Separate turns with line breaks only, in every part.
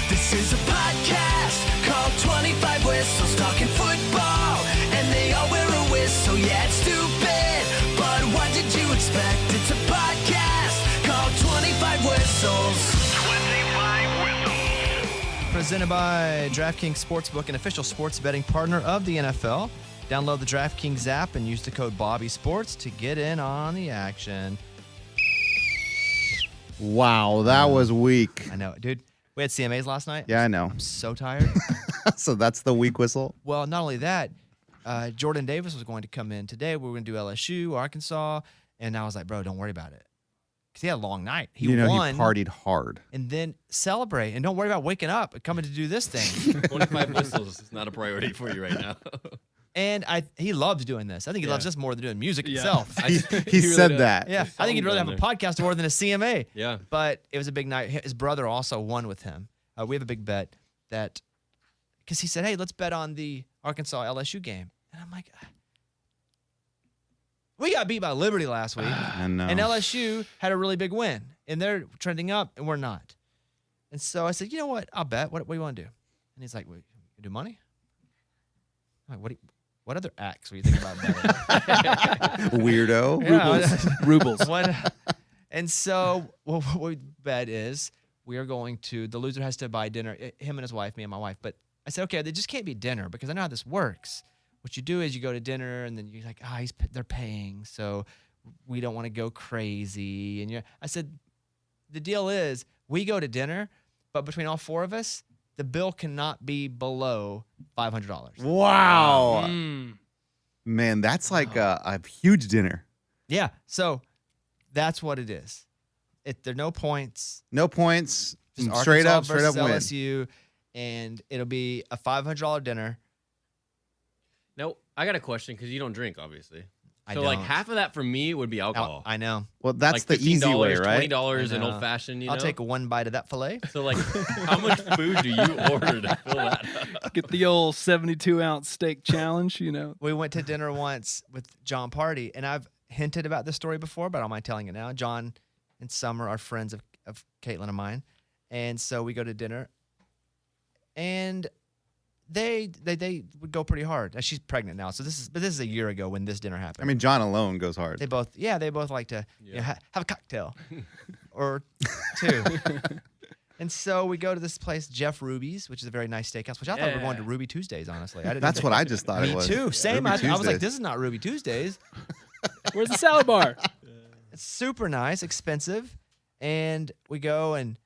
This is a podcast called 25 Whistles, talking football, and they all wear a whistle. Yeah, it's stupid, but what did you expect? It's a podcast called 25 Whistles. 25 Whistles.
Presented by DraftKings Sportsbook, an official sports betting partner of the NFL. Download the DraftKings app and use the code BobbySports to get in on the action.
Wow, that was weak.
I know, dude. We had CMAs last night.
Yeah, I know.
I'm so tired.
So that's the weak whistle?
Well, not only that, Jordan Davis was going to come in today. We were going to do LSU, Arkansas, and I was like, bro, don't worry about it. Because he had a long night. He won.
He partied hard.
And then celebrate. And don't worry about waking up and coming to do this thing.
25 whistles is not a priority for you right now.
And he loves doing this. I think he loves this more than doing music itself.
He said that.
Yeah, I think he'd rather have a podcast more than a CMA.
Yeah.
But it was a big night. His brother also won with him. We have a big bet that, because he said, hey, let's bet on the Arkansas-LSU game. And I'm like, we got beat by Liberty last week.
I know.
And LSU had a really big win. And they're trending up, and we're not. And so I said, you know what? I'll bet. What do you want to do? And he's like, wait, you do money? I'm like, what other acts were you thinking about betting?
Weirdo.
Yeah.
Rubles.
And so what we bet is we are going to, the loser has to buy dinner, him and his wife, me and my wife. But I said, okay, they just can't be dinner because I know how this works. What you do is you go to dinner and then you're like, they're paying, so we don't want to go crazy. And I said, the deal is we go to dinner, but between all four of us, the bill cannot be below $500.
Wow. Man, that's like a huge dinner.
Yeah, so that's what it is. There are no points.
No points.
Just
Straight
Arkansas
up
versus
win.
LSU, and it'll be a $500 dinner.
No, I got a question because you don't drink, obviously.
I
So,
don't.
like, half of that for me would be alcohol.
I know.
Well, that's
like
the easy way, right?
$20
I
an
know.
old fashioned, you know?
I'll take one bite of that filet.
So, like, how much food do you order to fill that up?
Get the old 72-ounce steak challenge, you know.
We went to dinner once with John Party, and I've hinted about this story before, but I don't mind telling it now. John and Summer are friends of Caitlin and mine, and so we go to dinner, and they would go pretty hard. She's pregnant now, so this is a year ago when this dinner happened.
I mean, John alone goes hard.
They both like to you know, have a cocktail or two. And so we go to this place, Jeff Ruby's, which is a very nice steakhouse, which I thought we were going to Ruby Tuesdays, honestly.
That's what I just thought it was.
Me too. Same.
Ruby
I was like,
Tuesdays.
this is not Ruby Tuesdays.
Where's the salad bar?
It's super nice, expensive. And we go, and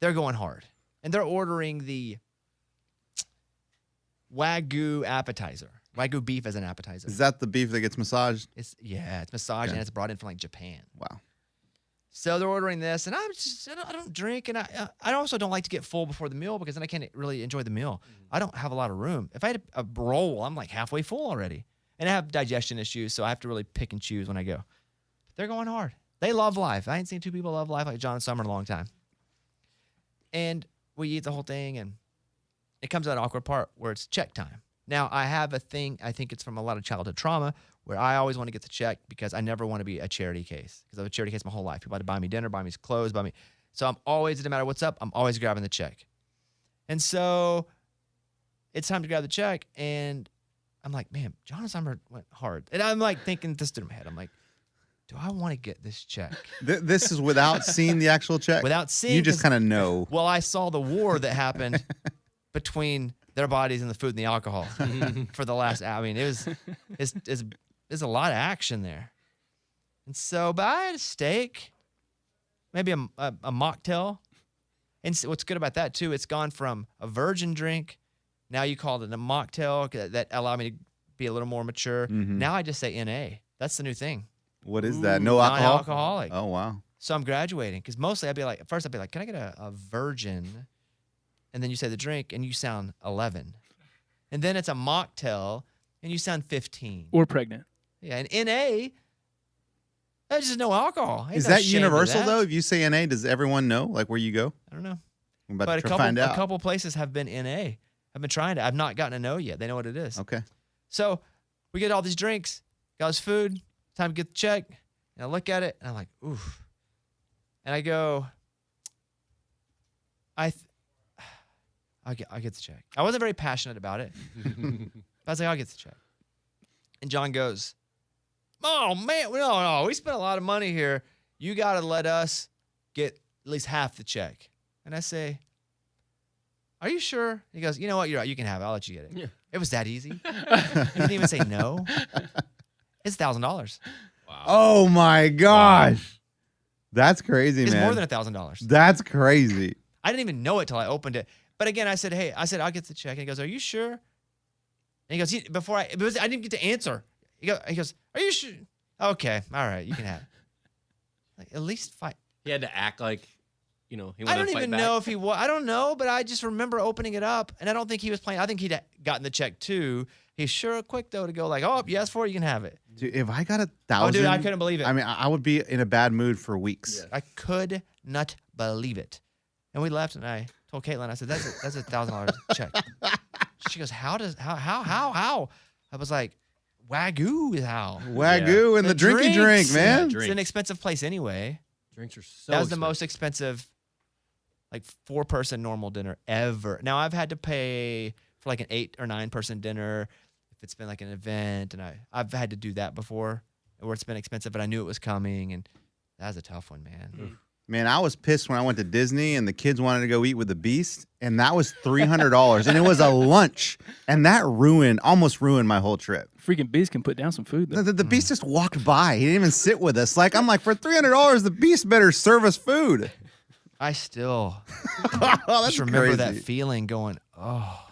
they're going hard. And they're ordering the Wagyu appetizer. Wagyu beef as an appetizer.
Is that the beef that gets massaged?
It's massaged,
Okay.
and it's brought in from like Japan.
Wow.
So they're ordering this, and I don't drink, and I also don't like to get full before the meal because then I can't really enjoy the meal. I don't have a lot of room. If I had a roll, I'm like halfway full already. And I have digestion issues, so I have to really pick and choose when I go. They're going hard. They love life. I ain't seen two people love life like John and Summer in a long time. And we eat the whole thing, and it comes to that awkward part where it's check time. Now, I have a thing, I think it's from a lot of childhood trauma, where I always want to get the check because I never want to be a charity case. Because I have a charity case my whole life. People had to buy me dinner, buy me clothes, buy me. So I'm always, no matter what's up, I'm always grabbing the check. And so it's time to grab the check, and I'm like, man, John and Summer went hard. And I'm like thinking this in my head. I'm like, do I want to get this check?
This is without seeing the actual check?
Without seeing.
You just kind of know.
Well, I saw the war that happened between their bodies and the food and the alcohol for the last hour. I mean, there's a lot of action there. And so, but I had a steak, maybe a mocktail. And so what's good about that, too, it's gone from a virgin drink. Now you call it a mocktail that allowed me to be a little more mature. Now I just say NA. That's the new thing.
What is that? No alcohol?
Non-alcoholic.
Oh, wow.
So I'm graduating because mostly I'd be like, can I get a virgin? And then you say the drink and you sound 11. And then it's a mocktail and you sound 15.
Or pregnant.
Yeah, and NA, that's just no alcohol. Ain't
Is
no
that
shame to
universal,
that.
though? If you say NA, does everyone know, like, where you go?
I don't know.
I'm about
But
to find
a
out.
couple places have been NA. I've been trying to. I've not gotten a no yet. They know what it is.
Okay.
So we get all these drinks, got his food, time to get the check. And I look at it, and I'm like, oof. And I go, I'll get the check. I wasn't very passionate about it. I was like, I'll get the check. And John goes, oh, man, no, we spent a lot of money here. You got to let us get at least half the check. And I say, are you sure? He goes, you know what? You're right. You can have it. I'll let you get it.
Yeah.
It was that easy. He didn't even say no. It's $1,000.
Wow.
Oh my gosh. That's crazy,
It's
man.
more than $1,000.
That's crazy.
I didn't even know it till I opened it. But again, I said, I'll get the check. And he goes, are you sure? And he goes, I didn't get to answer. He goes, are you sure? Okay, all right, you can have it. Like, at least fight.
He had to act like, he wanted to fight
I don't even
back.
know if he was. I don't know, but I just remember opening it up, and I don't think he was playing. I think he'd gotten the check too. He's sure quick though to go like, oh, you asked for it, you can have it.
Dude, if I got 1,000,
Oh, dude, I couldn't believe it.
I mean, I would be in a bad mood for weeks.
I could not believe it. And we left, and I told Caitlin, I said, that's a $1,000 check. She goes, how? I was like, Wagyu is how.
Wagyu and the drinky drink,
drinks.
man.
It's an expensive place anyway.
Drinks are so
That was the
expensive.
most expensive, like 4-person normal dinner ever. Now I've had to pay for like an 8 or 9-person dinner if it's been like an event, and I've had to do that before where it's been expensive, but I knew it was coming, and that was a tough one, man.
Man, I was pissed when I went to Disney and the kids wanted to go eat with the Beast, and that was $300, and it was a lunch, and that almost ruined my whole trip.
Freaking Beast can put down some food. Though.
The Beast just walked by. He didn't even sit with us. I'm like, for $300, the Beast better serve us food.
I still
Oh, that's
just remember
crazy.
that feeling going, oh,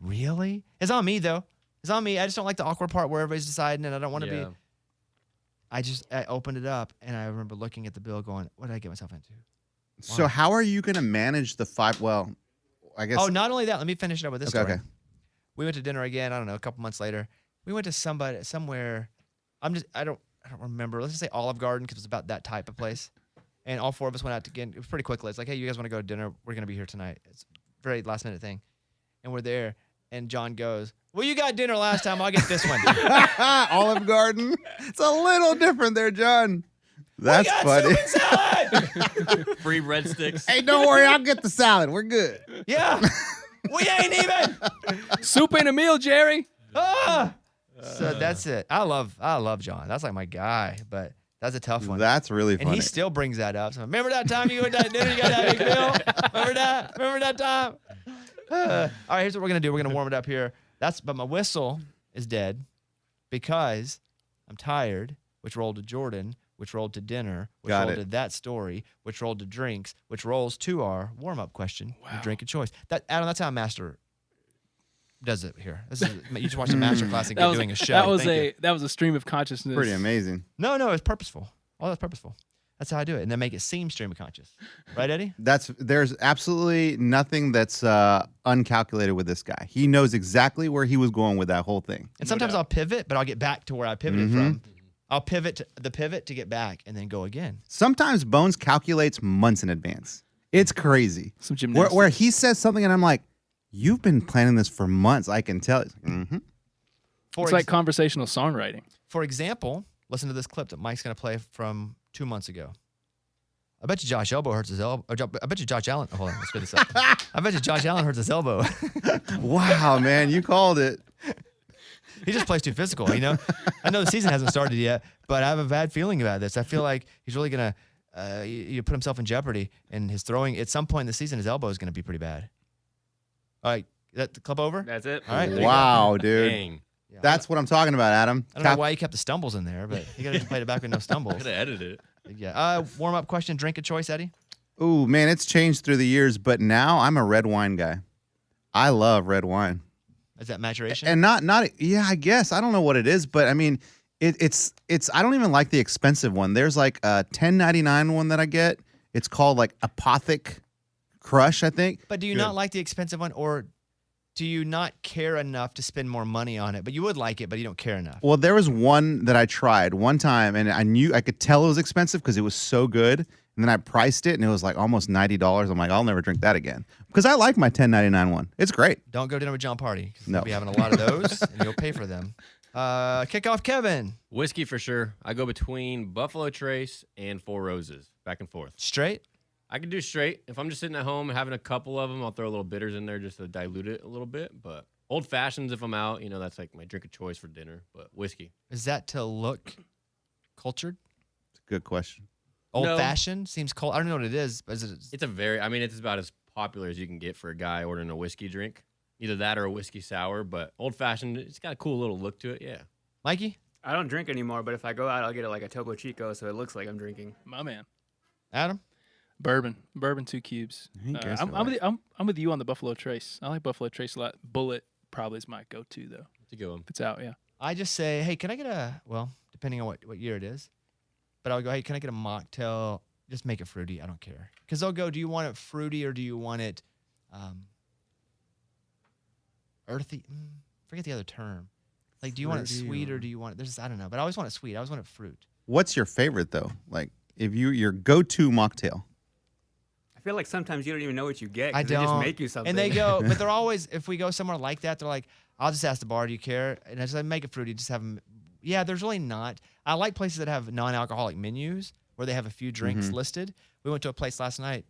really? It's on me, though. It's on me. I just don't like the awkward part where everybody's deciding, and I don't want to be. I opened it up, and I remember looking at the bill going, what did I get myself into?
So how are you going to manage the 5? Well, I guess.
Oh, not only that. Let me finish it up with this story.
Okay.
We went to dinner again. I don't know, a couple months later. We went to somewhere. I don't remember. Let's just say Olive Garden because it's about that type of place. And all 4 of us went out again. It was pretty quickly. It's like, hey, you guys want to go to dinner? We're gonna be here tonight. It's a very last minute thing. And we're there. And John goes, well, you got dinner last time. I'll get this one.
Olive Garden. It's a little different there, John. That's funny.
Soup and salad.
Free breadsticks.
Hey, don't worry. I'll get the salad. We're good.
Yeah. We ain't even.
Soup ain't a meal, Jerry.
So that's it. I love John. That's like my guy, but that's a tough one.
That's really
And
funny.
he still brings that up. So remember that time you went to that dinner, you got that big bill? Remember that time? All right, here's what we're gonna do. We're gonna warm it up here. But my whistle is dead because I'm tired, which rolled to Jordan, which rolled to dinner, which
Got
rolled
it.
to that story, which rolled to drinks, which rolls to our warm-up question, the drink of choice. Adam, that's how a master does it here. You just watched a master class and get doing a show.
That was a stream of consciousness.
Pretty amazing.
No, it's purposeful. All that's purposeful. That's how I do it, and then make it seem stream of conscious. Right, Eddie?
There's absolutely nothing that's uncalculated with this guy. He knows exactly where he was going with that whole thing.
And sometimes I'll pivot, but I'll get back to where I pivoted from. I'll pivot to the pivot to get back and then go again.
Sometimes Bones calculates months in advance. It's crazy.
Some gymnastics.
Where he says something and I'm like, you've been planning this for months. I can tell. Mm-hmm.
It's like conversational songwriting.
For example, listen to this clip that Mike's going to play from 2 months ago. I bet you Josh Elbow hurts his elbow. I bet you Josh Allen. Hold on, let's get this up. I bet you Josh Allen hurts his elbow.
Wow, man, you called it.
He just plays too physical, you know? I know the season hasn't started yet, but I have a bad feeling about this. I feel like he's really going to put himself in jeopardy, and his throwing, at some point in the season, his elbow is going to be pretty bad. All right, is that the clip over?
That's it.
All right, there you go.
Wow, dude.
Dang.
Yeah,
That's what I'm talking about, Adam.
I don't know why you kept the stumbles in there, but you got to play it back with no stumbles.
Could have edited it.
Yeah. Warm-up question, drink of choice, Eddie?
Ooh, man, it's changed through the years, but now I'm a red wine guy. I love red wine.
Is that maturation?
And yeah, I guess. I don't know what it is, but I mean, it's I don't even like the expensive one. There's like a $10.99 one that I get. It's called like Apothic Crush, I think.
But do you not like the expensive one, or do you not care enough to spend more money on it? But you would like it, but you don't care enough.
Well, there was one that I tried one time, and I could tell it was expensive because it was so good. And then I priced it, and it was like almost $90. I'm like, I'll never drink that again because I like my $10.99 one. It's great.
Don't go dinner with John Party. 'Cause
No.
You'll be having a lot of those, and you'll pay for them. Kickoff Kevin.
Whiskey for sure. I go between Buffalo Trace and Four Roses, back and forth.
Straight?
I could do straight. If I'm just sitting at home and having a couple of them, I'll throw a little bitters in there just to dilute it a little bit. But old fashions, if I'm out, that's like my drink of choice for dinner. But whiskey.
Is that to look cultured?
It's a good question.
Old
No.
fashioned seems cold. I don't know what it is, but
It's it's about as popular as you can get for a guy ordering a whiskey drink. Either that or a whiskey sour. But old fashioned, it's got a cool little look to it. Yeah.
Mikey,
I don't drink anymore, but if I go out, I'll get it like a Topo Chico, so it looks like I'm drinking.
My man.
Adam.
Bourbon 2 cubes.
You guys
I'm,
are
I'm, with, I'm with you on the Buffalo Trace. I like Buffalo Trace a lot. Bullet probably is my go-to though.
It's a good one.
If it's out, yeah.
I just say, hey, can I get depending on what year it is, but I'll go, hey, can I get a mocktail? Just make it fruity. I don't care. Because they'll go, do you want it fruity or do you want it earthy? Forget the other term. Like, do you want it sweet or do you want it? I don't know, but I always want it sweet. I always want it fruit.
What's your favorite though? Like, if your go-to mocktail.
I feel like sometimes you don't even know what you get.
I
'cause
don't.
They just make you something.
And they go, but they're always, if we go somewhere like that, they're like, I'll just ask the bar, do you care? And I just like, make it fruity. Just have them. Yeah, there's really not. I like places that have non-alcoholic menus where they have a few drinks listed. We went to a place last night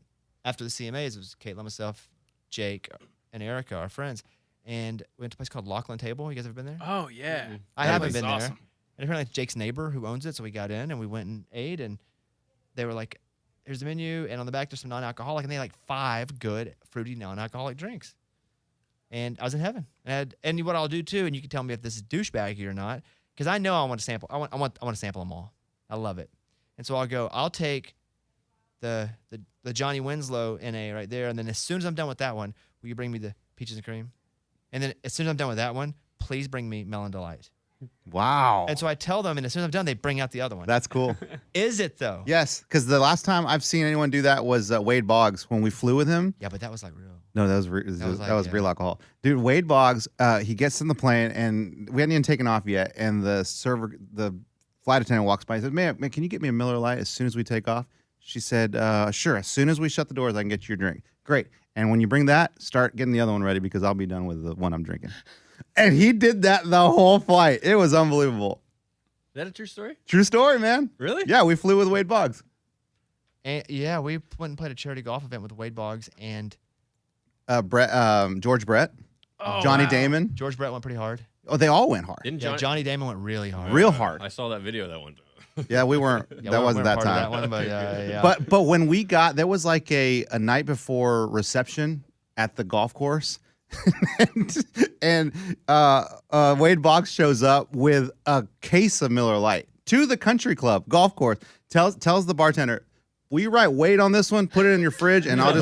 after the CMAs. It was Caitlin, myself, Jake, and Erica, our friends. And we went to a place called Lachlan Table. You guys ever been there?
Oh yeah.
I
That
haven't
place
been
is
there.
awesome.
And apparently it's Jake's neighbor who owns it. So we got in and we went and ate. And they were like, here's the menu. And on the back, there's some non-alcoholic. And they had like 5 good, fruity, non-alcoholic drinks. And I was in heaven. And what I'll do too, and you can tell me if this is douchebaggy or not, because I know I want to sample. I want to sample them all. I love it. And so I'll take the Johnny Winslow NA right there. And then as soon as I'm done with that one, will you bring me the peaches and cream? And then as soon as I'm done with that one, please bring me Melon Delight.
Wow.
And so I tell them, and as soon as I'm done, they bring out the other one.
That's cool.
Is it though?
Yes, because the last time I've seen anyone do that was Wade Boggs when we flew with him.
Yeah, but that was like real.
No, that was real alcohol. Dude, Wade Boggs, he gets in the plane and we hadn't even taken off yet. And the flight attendant walks by and says, man, can you get me a Miller Lite as soon as we take off? She said, sure. As soon as we shut the doors, I can get you your drink. Great. And when you bring that, start getting the other one ready because I'll be done with the one I'm drinking. And he did that the whole flight. It was unbelievable.
Is that a true story?
True story, man.
Really?
Yeah, we flew with Wade Boggs.
And yeah, we went and played a charity golf event with Wade Boggs and
George Brett,
Oh,
Johnny
wow.
Damon.
George Brett went pretty hard.
Oh, they all went hard.
Didn't
Yeah,
Johnny?
Johnny Damon went really hard.
Real hard.
I saw that video that one time.
Yeah, we weren't.
Yeah,
that
we
wasn't
weren't
that
part of
time.
That one, but yeah.
But when we got, there was like a night before reception at the golf course, and Wade Boggs shows up with a case of Miller Lite to the country club golf course. Tells the bartender, will you write Wade on this one? Put it in your fridge, and I'll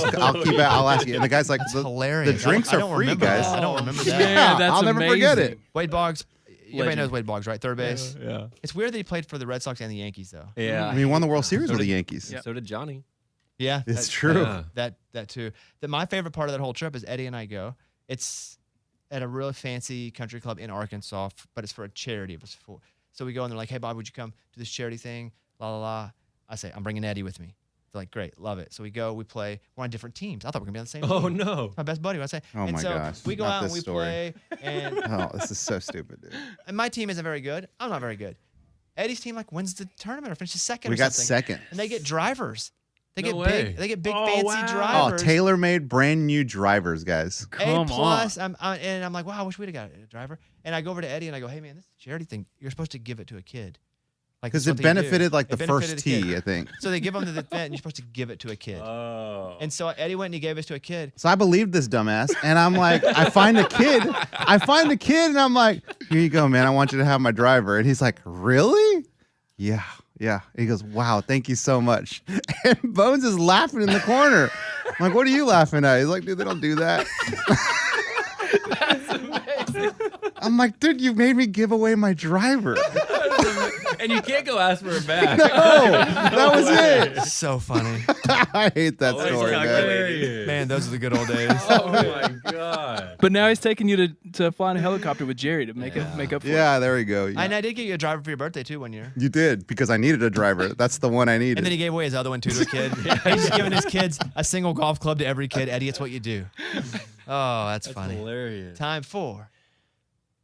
keep it. I'll ask you. And the guy's like,
That's hilarious.
The drinks
I
are
don't
free,
remember
guys.
that. I don't remember that.
Man, that's
I'll never forget it.
amazing.
Wade Boggs. Everybody
Legend.
knows Wade Boggs, right? Third base.
Yeah.
It's weird that he played for the Red Sox and the Yankees, though.
Yeah.
I mean, he won the World Series with the Yankees.
Yeah.
So did Johnny.
Yeah,
It's true.
Yeah.
That too. My favorite part of that whole trip is Eddie and I go. It's at a really fancy country club in Arkansas, but it's for a charity. So we go and they're like, "Hey, Bob, would you come to this charity thing?" La la la. I say, "I'm bringing Eddie with me." They're like, "Great, love it." So we go, we play. We're on different teams. I thought we were gonna be on the same
Oh
team.
no.
My best buddy, I say.
Oh
and
my
so
gosh,
we go
not
out and
this
we
story.
play, and,
Oh, this is so stupid, dude.
and my team isn't very good. I'm not very good. Eddie's team like wins the tournament or finishes second.
We
or
got
something.
second.
And they get drivers. They
No
get
way.
big. They get big
Oh,
fancy
wow.
Oh,
drivers.
tailor-made, brand new drivers, guys.
Come
A+.
on.
And I'm like, wow, I wish we'd have got a driver. And I go over to Eddie and I go, hey man, this charity thing, you're supposed to give it to a kid. Like
Because
it's
it
something you do.
benefited like
It
the
benefited
first
the kid.
tee, I think.
So they give them to the event and you're supposed to give it to a kid.
Oh.
And so Eddie went and he gave us to a kid.
So I believed this dumbass, and I'm like, I find a kid, and I'm like, here you go, man. I want you to have my driver. And he's like, really? Yeah. He goes, wow, thank you so much. And Bones is laughing in the corner. I'm like, what are you laughing at? He's like, dude, they don't do that. I'm like, dude, you made me give away my driver.
And you can't go ask for it back.
No, that was it.
So funny.
I hate that
Oh,
story, man.
hilarious.
Man, those are the good old days.
Oh my god.
But now he's taking you to fly in a helicopter with Jerry to make up for it.
Yeah, there we go.
And I did get you a driver for your birthday too one year.
You did, because I needed a driver. That's the one I needed.
And then he gave away his other one too to a kid. He's just giving his kids a single golf club to every kid. Eddie, it's what you do. Oh, that's funny.
Hilarious.
Time for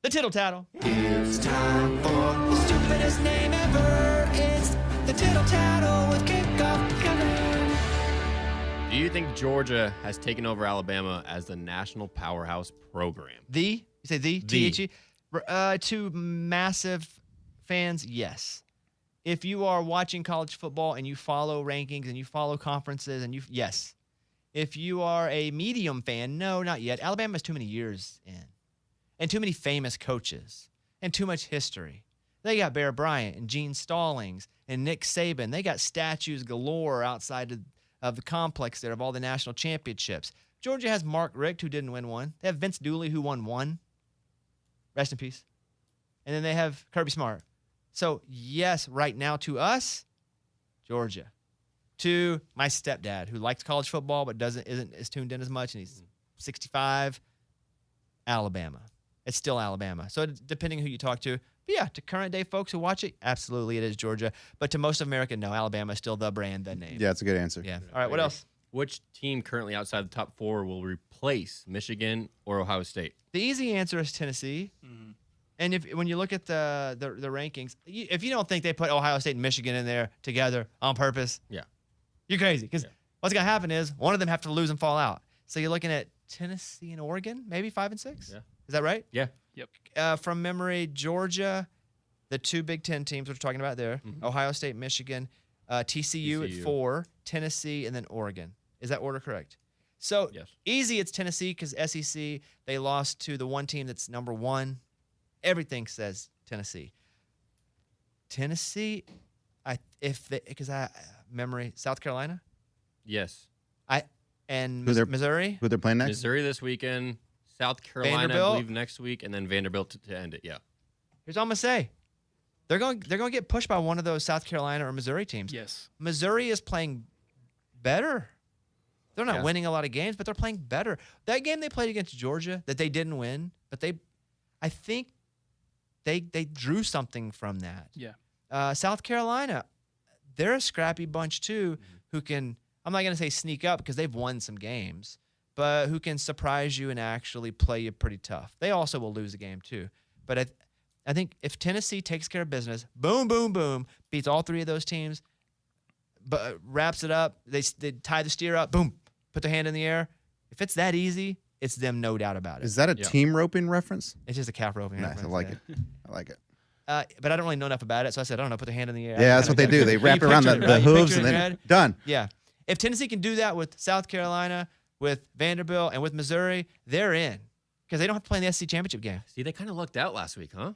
the tittle tattle.
It's time for the stupidest name ever. It's the tittle tattle with Kickoff Kevin.
you think Georgia has taken over Alabama as the national powerhouse program?
You say the
The.
THE? To massive fans, yes. If you are watching college football and you follow rankings and you follow conferences yes. If you are a medium fan, no, not yet. Alabama has too many years in, and too many famous coaches, and too much history. They got Bear Bryant and Gene Stallings and Nick Saban. They got statues galore outside of the complex there of all the national championships. Georgia has Mark Richt, who didn't win one. They have Vince Dooley, who won one. Rest in peace. And then they have Kirby Smart. So, yes, right now to us, Georgia. To my stepdad, who likes college football but isn't as tuned in as much, and he's 65, Alabama. It's still Alabama. So, depending who you talk to. But yeah, to current day folks who watch it, absolutely it is Georgia. But to most of America, no, Alabama is still the brand, the name.
Yeah, that's a good answer.
Yeah. All right, what else?
Which team currently outside the top 4 will replace Michigan or Ohio State?
The easy answer is Tennessee.
Mhm.
And when you look at the rankings, if you don't think they put Ohio State and Michigan in there together on purpose,
Yeah.
you're crazy. Because what's going to happen is one of them have to lose and fall out. So you're looking at Tennessee and Oregon, maybe 5 and 6.
Yeah.
Is that right?
Yeah.
From memory, Georgia, the 2 Big Ten teams we're talking about there, Ohio State, Michigan, TCU at 4, Tennessee, and then Oregon. Is that order correct? So
Yes.
easy, it's Tennessee because SEC, they lost to the one team that's number 1. Everything says Tennessee. Tennessee, memory, South Carolina,
Yes.
Missouri.
Who they're playing next?
Missouri this weekend, South Carolina, I
Vanderbilt.
believe, next week, and then Vanderbilt to end it. Yeah.
Here's all I'm gonna say: they're going to get pushed by one of those South Carolina or Missouri teams.
Yes.
Missouri is playing better. They're not
Yeah.
winning a lot of games, but they're playing better. That game they played against Georgia that they didn't win, but I think they drew something from that.
Yeah.
South Carolina, they're a scrappy bunch too, who can, I'm not going to say sneak up because they've won some games, but who can surprise you and actually play you pretty tough. They also will lose a game too. But I think if Tennessee takes care of business, boom, boom, boom, beats all 3 of those teams, but wraps it up, they tie the steer up, boom, put their hand in the air. If it's that easy, it's them, no doubt about it.
Is that a team roping reference?
It's just a calf roping.
Nice. I
reference,
like
yeah.
it. I like it.
But I don't really know enough about it, so I said, I don't know, put the hand in the air.
Yeah, that's what they do. They wrap it around the hooves and then done.
Yeah. If Tennessee can do that with South Carolina, with Vanderbilt, and with Missouri, they're in. Because they don't have to play in the SEC championship game.
See, they kind of lucked out last week, huh?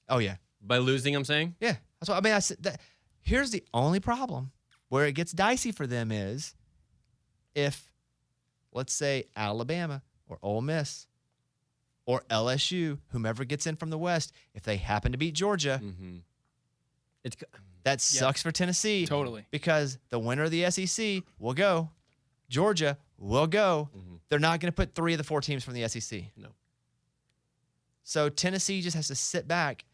Oh, yeah.
By losing, I'm saying?
Yeah. That's what I mean. I said that. Here's the only problem where it gets dicey for them is if, let's say, Alabama or Ole Miss or LSU, whomever gets in from the West, if they happen to beat Georgia,
It's
that sucks for Tennessee.
Totally.
Because the winner of the SEC will go. Georgia will go. They're not going to put 3 of the 4 teams from the SEC.
No.
So Tennessee just has to sit back,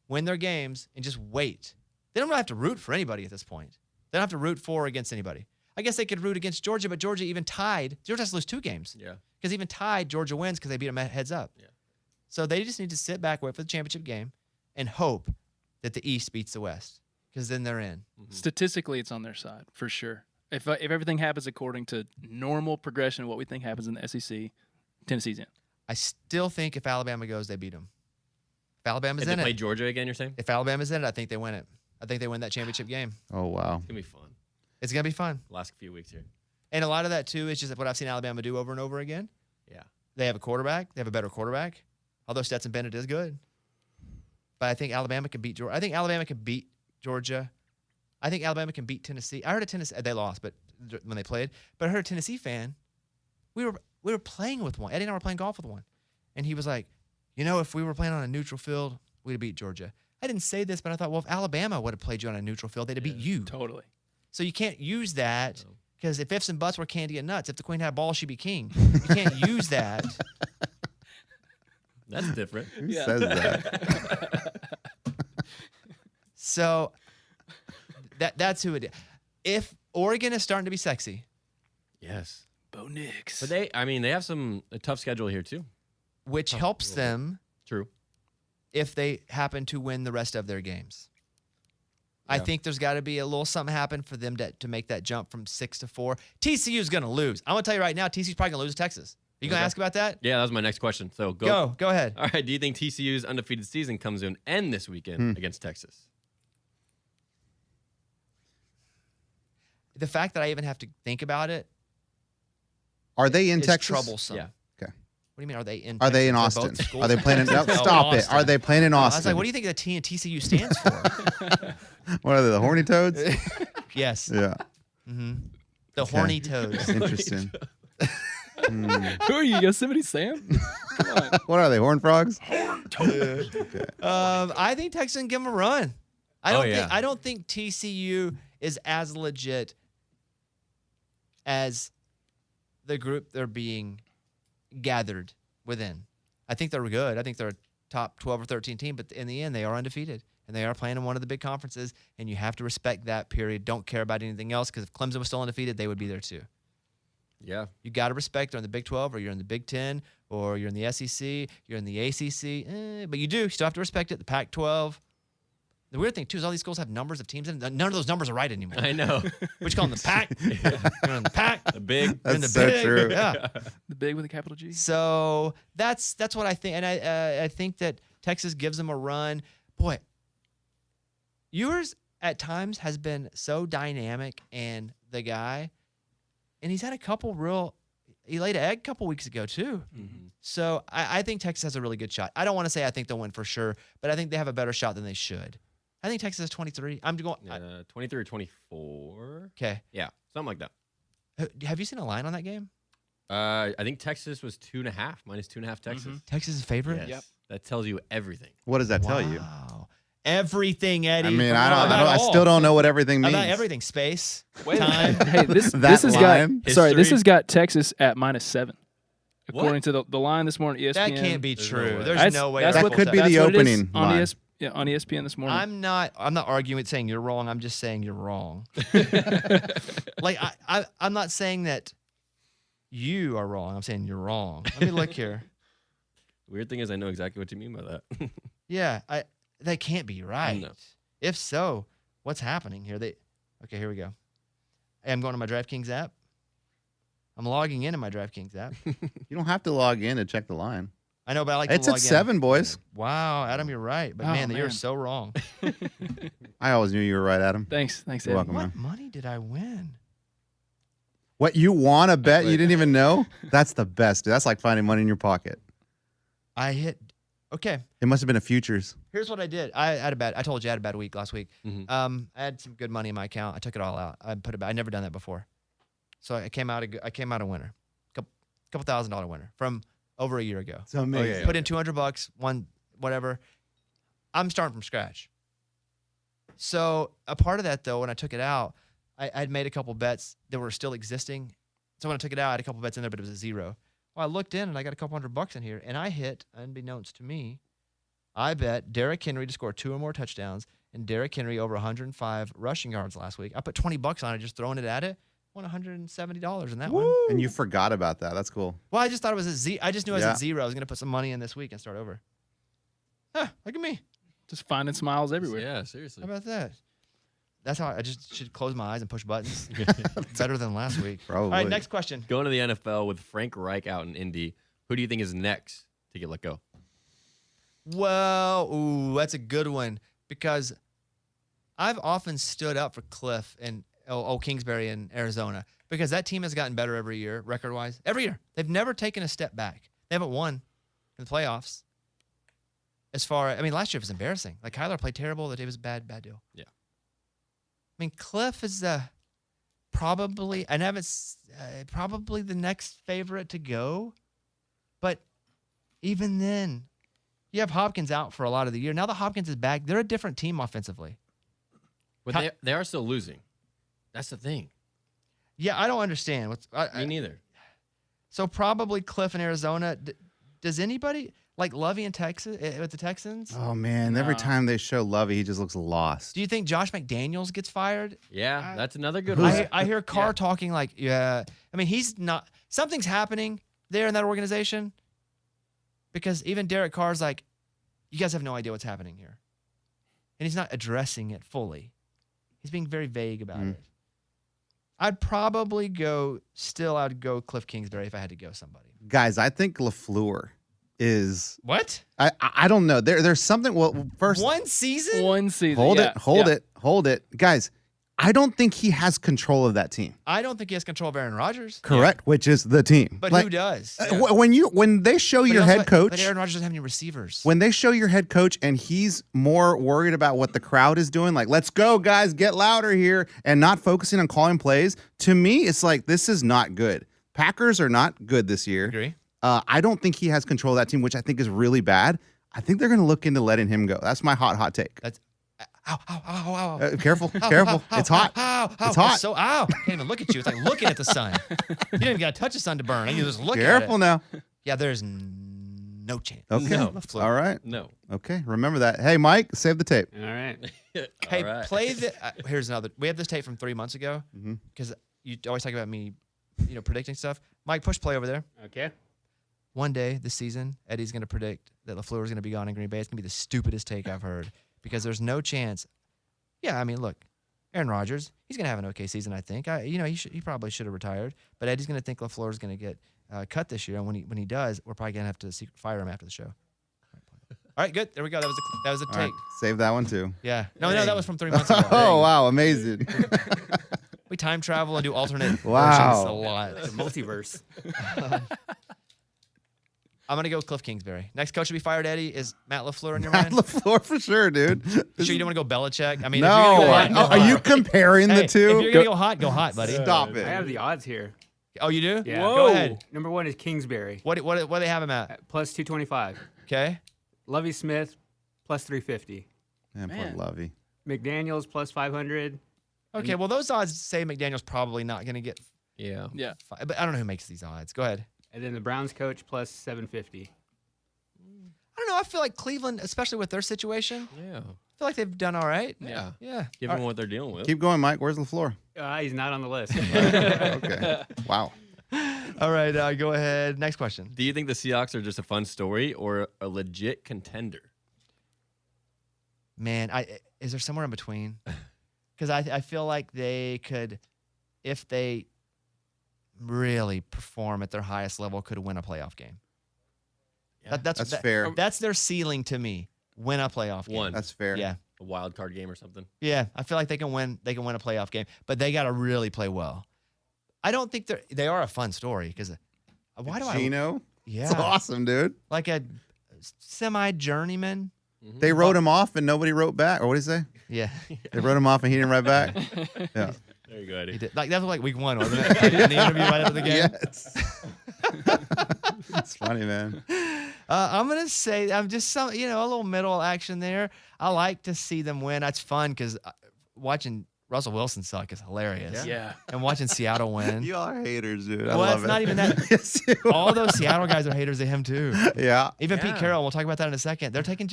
win their games, and just wait. They don't have to root for anybody at this point. They don't have to root for or against anybody. I guess they could root against Georgia, but Georgia even tied. Georgia has to lose 2 games.
Yeah.
Because even tied, Georgia wins because they beat them heads up.
Yeah.
So they just need to sit back, wait for the championship game, and hope that the East beats the West. Because then they're in.
Statistically, it's on their side for sure. If everything happens according to normal progression of what we think happens in the SEC, Tennessee's in.
I still think if Alabama goes, they beat them. If Alabama's
If they
in
play
it,
Georgia again, you're saying?
if Alabama's in it, I think they win it. I think they win that championship game.
Oh, wow.
It's going to be fun.
It's going to be fun.
Last few weeks here.
And a lot of that, too, is just what I've seen Alabama do over and over again.
Yeah.
They have a quarterback. They have a better quarterback. Although Stetson Bennett is good. But I think Alabama can beat Georgia. I think Alabama can beat Georgia. I think Alabama can beat Tennessee. I heard a Tennessee. They lost, but when they played. But I heard a Tennessee fan. We were playing with one. Eddie and I were playing golf with one. And he was like, if we were playing on a neutral field, we'd have beat Georgia. I didn't say this, but I thought, well, if Alabama would have played you on a neutral field, they'd have beat you.
Totally.
So you can't use that because if ifs and buts were candy and nuts, if the queen had balls, she'd be king. You can't use that.
That's different.
Who says that?
So that's who it is. If Oregon is starting to be sexy,
Yes.
Bo Nix.
But they have a tough schedule here, too.
which helps them
True.
if they happen to win the rest of their games. I think there's got to be a little something happen for them to make that jump from 6 to 4. TCU's going to lose. I'm going to tell you right now, TCU's probably going to lose to Texas. Are you going to ask about that?
Yeah, that was my next question. So
Go ahead.
All right. Do you think TCU's undefeated season comes to an end this weekend against Texas?
The fact that I even have to think about it
Are they in
is
Texas?
troublesome.
Yeah.
Okay.
What do you mean? Are they in?
Are they in
Texas? They're
Austin?
both schools?
Are they playing in? No,
Oh,
stop it.
Austin.
Are they playing in
I
Austin?
was like, what do you think the T in TCU stands for?
What are they? The Horny Toads?
Yes.
Yeah.
The horny toads.
Interesting.
Who are you, Yosemite Sam? Come on.
What are they? Horned frogs?
I think Texas can give them a run. I don't think TCU is as legit as the group they're being gathered within. I think they're good. I think they're a top 12 or 13 team, but in the end, they are undefeated. And they are playing in one of the big conferences, and you have to respect that, period. Don't care about anything else, because if Clemson was still undefeated, they would be there too.
Yeah.
You got to respect they're in the Big 12, or you're in the Big 10, or you're in the SEC, you're in the ACC. But you still have to respect it, the Pac-12. The weird thing, too, is all these schools have numbers of teams in them. None of those numbers are right anymore.
I know.
What you call them, the Pac? You're in the Pac.
The big.
You're in the
That's so
Big.
true.
Yeah.
The big with a capital G.
So that's what I think. And I think that Texas gives them a run. Boy, Ewers at times has been so dynamic, and the guy, and he's had a couple he laid an egg a couple weeks ago too. So I think Texas has a really good shot. I don't want to say I think they'll win for sure, but I think they have a better shot than they should. I think Texas is 23. I'm going
23 or 24.
okay.
Yeah, something like that.
Have you seen a line on that game?
I think Texas was 2.5, -2.5 Texas.
Texas is favorite.
Yes.
Yep.
That tells you everything.
What does that tell you?
Wow. Everything, Eddie.
I mean,
About
I
all.
still don't know what everything means.
About everything. Space.
Wait a
Time.
minute. Hey, this
That
has
line?
got sorry. This
History?
has got Texas at -7,
What?
according to the line this morning. ESPN.
That can't be
There's no
true.
way.
There's
That's-
no way.
that's
That
Red Bull
could be
Texas.
the
That's what it is
opening
on
line.
on ESPN this morning.
I'm not arguing with saying you're wrong. I'm just saying you're wrong. Like I'm not saying that you are wrong. I'm saying you're wrong. Let me look here.
Weird thing is, I know exactly what you mean by that.
Yeah, that can't be right.
No.
If so, what's happening here? Okay, here we go. Hey, I'm going to my DraftKings app. I'm logging into my DraftKings app.
You don't have to log in to check the line.
I know, but I like
It's
to log
at
in.
7, boys.
Wow, Adam, you're right. But
Oh,
man, you're
man.
so wrong.
I always knew you were right, Adam.
Thanks,
You're
Eddie.
welcome,
What
man.
money did I win?
What, you want to bet you didn't even know? That's the best. Dude. That's like finding money in your pocket.
I hit. Okay,
It must have been a futures.
here's what I did. I had a bad. I told you I had a bad week last week.
Mhm.
I had some good money in my account. I took it all out. I put it back. I never done that before, so I came out a winner, couple $1,000 winner from over a year ago.
It's amazing.
yeah.
Put in $200, won whatever. I'm starting from scratch. So a part of that though, when I took it out, I'd made a couple bets that were still existing. So when I took it out, I had a couple bets in there, but it was a zero. Well, I looked in and I got a couple $100 in here, and I hit, unbeknownst to me, I bet Derrick Henry to score 2 or more touchdowns and Derrick Henry over 105 rushing yards last week. I put $20 on it, just throwing it at it. Won $170 in that one.
And you forgot about that. That's cool.
Well, I just thought it was a Z. I just knew I was
Yeah.
at zero. I was going to put some money in this week and start over. Huh, look at me.
Just finding smiles everywhere.
Yeah, seriously.
How about that? That's how I just should close my eyes and push buttons. Better than last week.
Probably.
All right, next question.
Going to the NFL with Frank Reich out in Indy. Who do you think is next to get let go?
Well, that's a good one because I've often stood up for Cliff and Kingsbury in Arizona because that team has gotten better every year, record-wise. Every year. They've never taken a step back. They haven't won in the playoffs. Last year was embarrassing. Like, Kyler played terrible. That it was a bad deal.
Yeah.
I mean, Cliff is probably probably the next favorite to go. But even then, you have Hopkins out for a lot of the year. Now that Hopkins is back, they're a different team offensively.
But they are still losing. That's the thing.
Yeah, I don't understand.
Me neither.
So probably Cliff in Arizona. Does anybody like Lovey in Texas with the Texans?
Oh, man. Every time they show Lovey, he just looks lost.
Do you think Josh McDaniels gets fired?
Yeah, that's another good one.
I hear Carr talking like, yeah. I mean, he's not. Something's happening there in that organization because even Derek Carr's like, you guys have no idea what's happening here. And he's not addressing it fully. He's being very vague about it. I'd probably go Cliff Kingsbury if I had to go somebody.
Guys, I think LaFleur is.
What?
I don't know. There's something. Well, first,
One season?
hold it, guys. I don't think he has control of that team.
I don't think he has control of Aaron Rodgers.
Correct, which is the team.
But who does?
When they show your head coach,
but Aaron Rodgers doesn't have any receivers.
when they show your head coach and he's more worried about what the crowd is doing, like let's go guys, get louder here, and not focusing on calling plays, to me it's like this is not good. Packers are not good this year.
Agree.
I don't think he has control of that team, which I think is really bad. I think they're going to look into letting him go. That's my hot take.
That's ow.
Careful. It's hot. It's hot.
So ow. I can't even look at you. It's like looking at the sun. You don't even got to touch the sun to burn. You just look at it.
Careful now.
Yeah, there's no chance.
Okay.
No.
LaFleur.
All right.
No.
Okay. Remember that. Hey, Mike, save the tape.
All right.
Hey,
All right.
play the. Here's another. We have this tape from 3 months ago because you always talk about me, predicting stuff. Mike, push play over there.
Okay.
One day this season, Eddie's going to predict that LaFleur is going to be gone in Green Bay. It's going to be the stupidest take I've heard because there's no chance. Yeah, I mean, look, Aaron Rodgers, he's going to have an okay season, I think. He probably should have retired, but Eddie's going to think LaFleur is going to get cut this year, and when he does, we're probably going to have to fire him after the show. All right, good. There we go. That was the
All
take.
right. Save that one too.
Yeah. No, that was from 3 months ago.
Oh, wow. Amazing.
We time travel and do alternate
Wow.
versions a lot.
The multiverse.
I'm going to go with Cliff Kingsbury. Next coach to be fired, Eddie, is Matt LaFleur in your
Matt
mind?
LaFleur for sure, dude.
You sure you don't want to go Belichick? I mean,
No.
if you're going to go hot, go
Are you
hot.
comparing
Hey,
the two?
If you're going to go hot, buddy.
Stop
I
it.
have the odds here.
Oh, you do?
Yeah.
Go ahead.
Number 1 is Kingsbury.
What do they have him at?
At plus 225.
Okay.
Lovie Smith, plus 350.
Man, poor
Man.
Lovey.
McDaniels, plus 500.
Okay, well, those odds say McDaniel's probably not going to get
Yeah.
but I don't know who makes these odds. Go ahead.
And then the Browns coach, plus 750.
I don't know. I feel like Cleveland, especially with their situation,
Yeah.
I feel like they've done all right.
Yeah.
Yeah.
Given what they're dealing with.
Keep going, Mike. Where's LaFleur?
He's not on the list.
Okay. Wow.
All right, go ahead. Next question.
Do you think the Seahawks are just a fun story or a legit contender?
Man, is there somewhere in between? Because I feel like they could, if they really perform at their highest level, could win a playoff game.
Yeah.
That's fair.
That's their ceiling to me. Win a playoff game.
One.
That's fair.
Yeah.
A wild card game or something.
Yeah. I feel like they can win. They can win a playoff game, but they got to really play well. I don't think they are a fun story because why do
Gino?
Yeah.
It's awesome, dude.
like a semi journeyman?
They wrote him off and nobody wrote back. Or what did he say?
Yeah.
They wrote him off and he didn't write back. Yeah.
There you go, Eddie.
He did. Like that was like week 1, wasn't it? In the interview right after the game.
Yes. It's funny, man.
I'm gonna say I'm just a little middle action there. I like to see them win. That's fun because watching Russell Wilson suck is hilarious.
Yeah.
And watching Seattle win.
You all are haters, dude. I
Well,
love
it's
it.
not even that.
Yes, you
All those Seattle guys are haters of him too.
are. Yeah.
Even Pete
Yeah.
Carroll. We'll talk about that in a second. They're taking.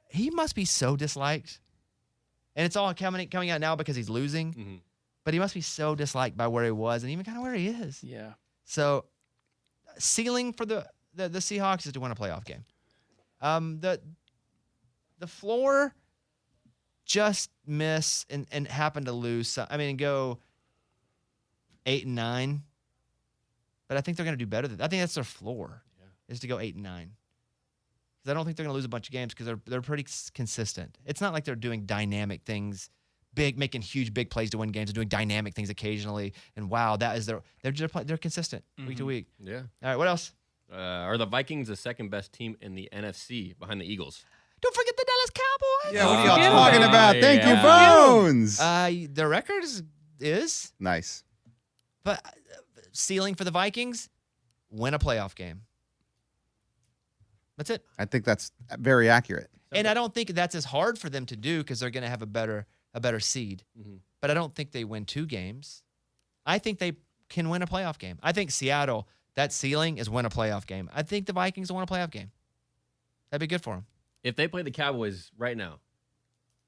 He must be so disliked, and it's all coming out now because he's losing.
Mhm.
But he must be so disliked by where he was and even kind of where he is.
Yeah.
So, ceiling for the Seahawks is to win a playoff game. The floor, just miss and happen to lose. Go 8-9. But I think they're going to do better. I think that's their floor, is to go 8-9. Because I don't think they're going to lose a bunch of games because they're pretty consistent. It's not like they're doing dynamic things. Making huge big plays to win games and doing dynamic things occasionally. And wow, that is they're consistent week to week.
Yeah.
All right, what else?
Are the Vikings the second best team in the NFC behind the Eagles?
Don't forget the Dallas Cowboys.
Yeah, what are y'all
Forget
talking
about
about? Thank you,
Yeah.
Bones.
The record is
Nice.
but ceiling for the Vikings, win a playoff game. That's it.
I think that's very accurate.
And I don't think that's as hard for them to do because they're going to have a better seed.
Mhm.
But I don't think they win 2 games. I think they can win a playoff game. I think Seattle, that ceiling is win a playoff game. I think the Vikings will win a playoff game. That'd be good for them.
If they play the Cowboys right now,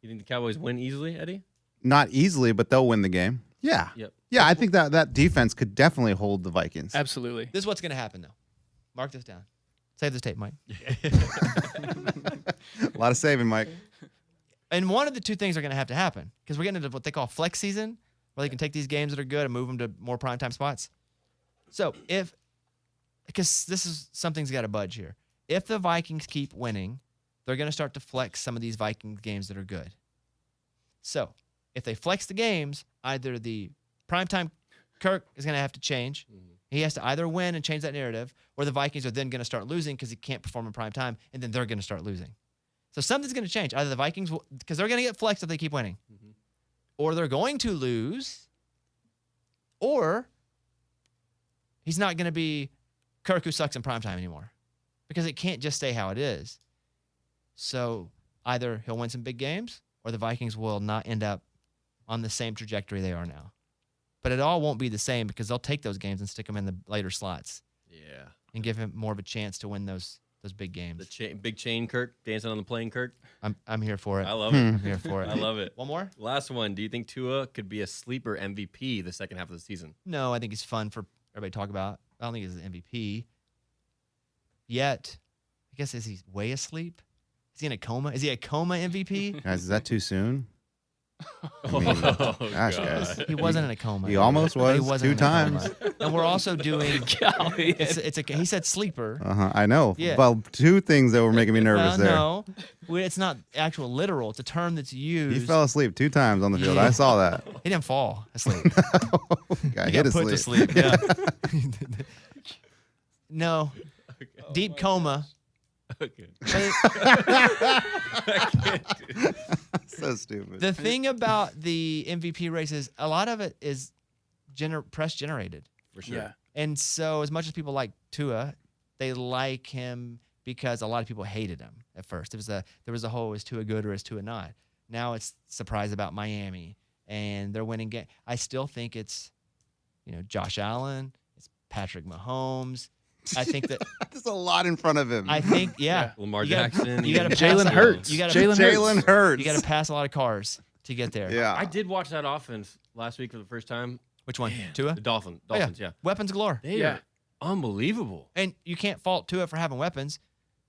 you think the Cowboys win easily, Eddie?
Not easily, but they'll win the game. Yeah.
Yep.
Yeah, I think that defense could definitely hold the Vikings.
Absolutely.
This is what's going to happen, though. Mark this down. Save this tape, Mike.
A lot of saving, Mike.
And one of the two things are going to happen because we're getting into what they call flex season, where they can take these games that are good and move them to more primetime spots. So because this is something's got to budge here. If the Vikings keep winning, they're going to start to flex some of these Vikings games that are good. So if they flex the games, either the primetime Kirk is going to have to change. He has to either win and change that narrative, or the Vikings are then going to start losing because he can't perform in primetime, and then they're going to start losing. So something's going to change. Either the Vikings will, because they're going to get flexed if they keep winning, or they're going to lose, or he's not going to be Kirk who sucks in primetime anymore because it can't just stay how it is. So either he'll win some big games or the Vikings will not end up on the same trajectory they are now. But it all won't be the same because they'll take those games and stick them in the later slots.
Yeah.
And give him more of a chance to win those big games.
The big chain Kirk, dancing on the plane Kirk.
I'm here for it.
I love it.
I'm here for it.
I love it.
One more?
Last one. Do you think Tua could be a sleeper MVP the second half of the season?
No, I think he's fun for everybody to talk about. I don't think he's an MVP yet. I guess, is he way asleep? Is he in a coma? Is he a coma MVP?
Guys, is that too soon?
Oh,
gosh,
God.
guys.
He wasn't in a coma.
He almost was
He wasn't
2
in a
times.
coma. And we're also doing.
Golly.
He said sleeper.
I know.
Yeah.
Well, 2 things that were making me nervous there.
No, it's not actual literal. It's a term that's used.
He fell asleep 2 times on the field. I saw that.
He didn't fall asleep.
Got
He
hit
got put to
asleep.
sleep. Yeah. No. Deep coma.
Okay.
So stupid.
The thing about the MVP race is a lot of it is press generated.
For sure.
Yeah.
And so as much as people like Tua, they like him because a lot of people hated him at first. There was a whole, is Tua good or is Tua not? Now it's surprise about Miami and they're winning game. I still think it's, Josh Allen, it's Patrick Mahomes. I think that
There's a lot in front of him.
I think yeah.
Lamar
You gotta-
Jackson.
you gotta
Jalen
pass-
Hurts.
You gotta
Jalen Hurts.
You got to pass a lot of cars to get there.
Yeah.
I did watch that offense last week for the first time.
Which one? Tua?
The Dolphins,
Oh,
yeah.
Weapons galore.
They
Yeah.
are unbelievable.
And you can't fault Tua for having weapons.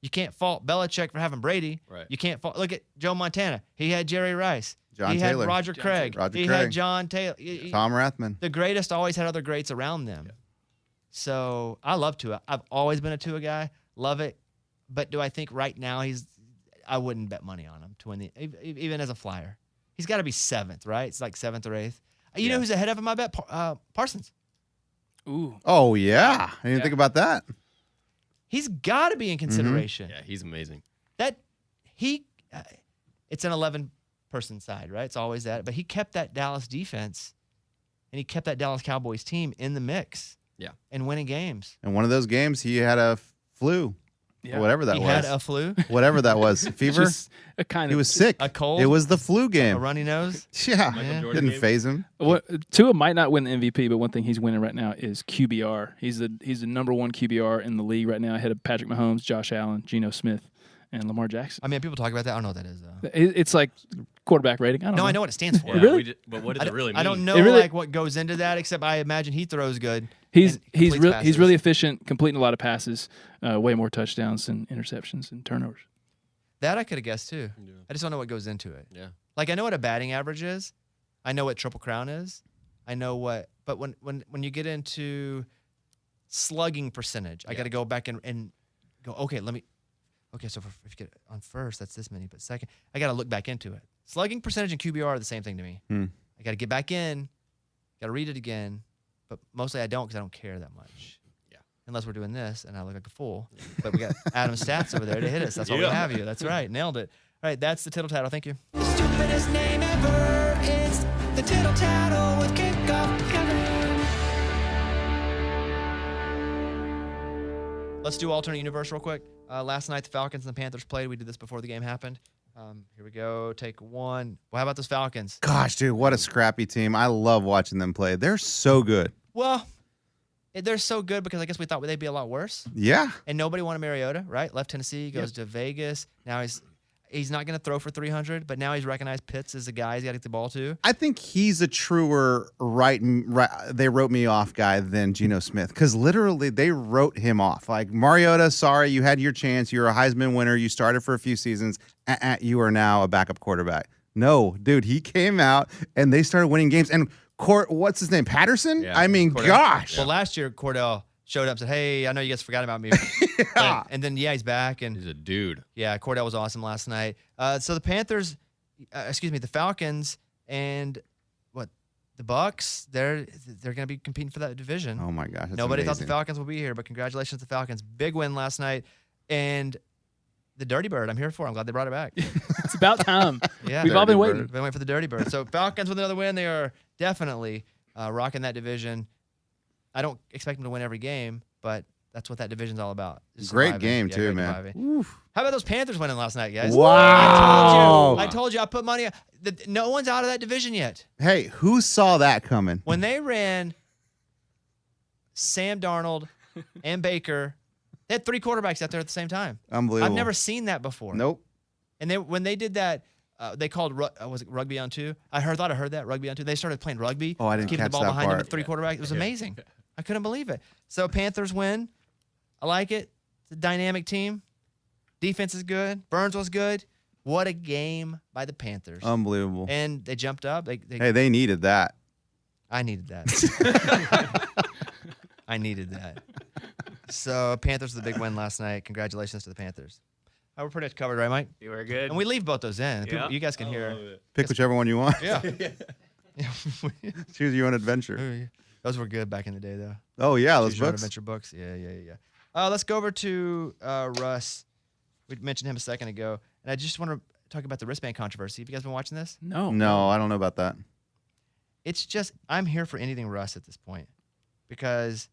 You can't fault Belichick for having Brady.
Right.
You can't fault. Look at Joe Montana. He had Jerry Rice.
John
he
Taylor.
had Roger Craig.
Roger
he
Craig.
had John Taylor.
Tom Rathman.
The greatest always had other greats around them.
Yeah.
So I love Tua. I've always been a Tua guy. Love it. But do I think right now I wouldn't bet money on him to win even as a flyer. He's got to be 7th, right? It's like 7th or 8th. You know who's ahead of him, I bet? Parsons.
Ooh.
Oh, yeah. I didn't think about that.
He's got to be in consideration.
Yeah, he's amazing.
It's an 11-person side, right? It's always that. But he kept that Dallas defense and he kept that Dallas Cowboys team in the mix.
Yeah.
And winning games.
In one of those games, he had a flu.
Yeah.
Or whatever that
He
was.
had a flu,
Whatever that was. Fever?
Just a kind
He
of
was sick.
a cold,
It was the flu
a
game.
runny nose.
Yeah.
Yeah.
Jordan
Didn't
game?
phase him.
Tua might not win the MVP, but one thing he's winning right now is QBR. He's the number 1 QBR in the league right now, ahead of Patrick Mahomes, Josh Allen, Geno Smith, and Lamar Jackson.
I mean, people talk about that. I don't know what that is, though.
It's like quarterback rating. I don't know.
No, I know what it stands for.
Yeah,
Really?
but what does it really mean?
I don't know
It really-
like what goes into that, except I imagine he throws good.
He's
and completes passes.
really efficient, completing a lot of passes, way more touchdowns and interceptions and turnovers.
That I could have guessed too.
Yeah.
I just don't know what goes into it.
Yeah.
Like I know what a batting average is. I know what Triple Crown is. I know what, but when you get into slugging percentage, I got to go back and go. Okay, so if you get on first, that's this many, but second, I got to look back into it. Slugging percentage and QBR are the same thing to me. I got to get back in, got to read it again, but mostly I don't because I don't care that much.
Yeah.
Unless we're doing this and I look like a fool. But we got Adam's stats over there to hit us. That's why we
Yeah.
have you. That's right. Nailed it. All right, that's the tittle tattle. Thank you.
The stupidest name ever. It's the tittle tattle with Kickoff Kevin.
Let's do alternate universe real quick. Last night, the Falcons and the Panthers played. We did this before the game happened. Here we go. Take one. Well, how about those Falcons?
Gosh, dude, what a scrappy team. I love watching them play. They're so good.
Well, they're so good because I guess we thought they'd be a lot worse.
Yeah.
And nobody wanted Mariota, right? Left Tennessee, goes to Vegas. Now he's not going to throw for 300, but now he's recognized Pitts as the guy he's got to get the ball to.
I think he's a truer they wrote me off guy than Geno Smith, because literally they wrote him off. Like, Mariota, sorry, you had your chance. You're a Heisman winner. You started for a few seasons. You are now a backup quarterback. No, dude, he came out and they started winning games. And what's his name? Patterson?
Yeah,
I mean,
Cordell.
gosh.
Well, last year, Cordell showed up and said, hey, I know you guys forgot about me.
Yeah.
And then, he's back. And
He's a dude.
yeah, Cordell was awesome last night. So the Panthers, the Falcons and the Bucks, they're going to be competing for that division.
Oh, my gosh. That's
Nobody thought the
amazing.
Falcons would be here, but congratulations to the Falcons. Big win last night. And the Dirty Bird, I'm here for. I'm glad they brought it back.
It's about time.
Yeah,
We've all been
Dirty
waiting.
Bird. Been waiting for the Dirty Bird. So Falcons with another win. They are definitely rocking that division. I don't expect them to win every game, but that's what that division's all about. Just
Great
surviving.
game,
Yeah,
too,
great
man.
surviving. How about those Panthers winning last night, guys?
Wow.
I told you I put money. No one's out of that division yet.
Hey, who saw that coming?
When they ran Sam Darnold and Baker, they had 3 quarterbacks out there at the same time.
Unbelievable.
I've never seen that before.
Nope.
And when they did that, they called was it rugby on 2? I heard that rugby on 2. They started playing rugby.
Oh, I didn't
keeping
catch
the ball
that
behind them
part.
with 3 quarterbacks. It was amazing. I couldn't believe it. So Panthers win. I like it. It's a dynamic team. Defense is good. Burns was good. What a game by the Panthers.
Unbelievable.
And they jumped up.
Hey, they needed that.
I needed that. I needed that. So Panthers with a big win last night. Congratulations to the Panthers. We're pretty much covered, right, Mike?
You were good.
And we leave both those in.
Yeah.
You guys can hear.
Pick whichever one you want.
Yeah.
Choose your own adventure.
Those were good back in the day, though.
Oh, yeah. Those
Choose your own
books.
adventure books. Yeah. Let's go over to Russ. We mentioned him a second ago, and I just want to talk about the wristband controversy. Have you guys been watching this?
No.
No, I don't know about that.
It's just, I'm here for anything Russ at this point because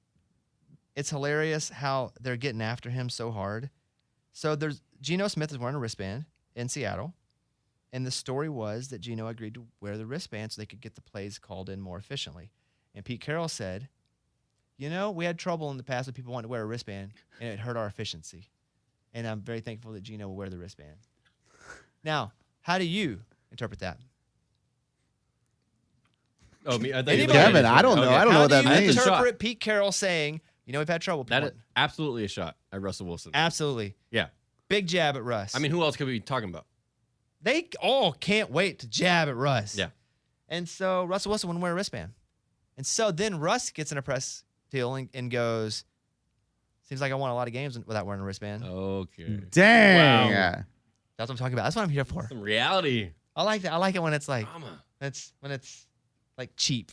it's hilarious how they're getting after him so hard. So Geno Smith is wearing a wristband in Seattle, and the story was that Geno agreed to wear the wristband so they could get the plays called in more efficiently. And Pete Carroll said, we had trouble in the past with people wanting to wear a wristband, and it hurt our efficiency. And I'm very thankful that Geno will wear the wristband. Now, how do you interpret that?
Oh, me.
Kevin, I don't know. I don't know what that
How do you
means.
interpret Pete Carroll saying, we've had trouble?
That is absolutely a shot at Russell Wilson.
Absolutely.
Yeah.
Big jab at Russ.
I mean, who else could we be talking about?
They all can't wait to jab at Russ.
Yeah.
And so Russell Wilson wouldn't wear a wristband. And so then Russ gets in a press deal and goes, seems like I won a lot of games without wearing a wristband.
Okay.
Dang.
Wow.
That's what I'm talking about. That's what I'm here for.
Some reality.
I like that. I like it when it's like,
Mama.
when it's like cheap.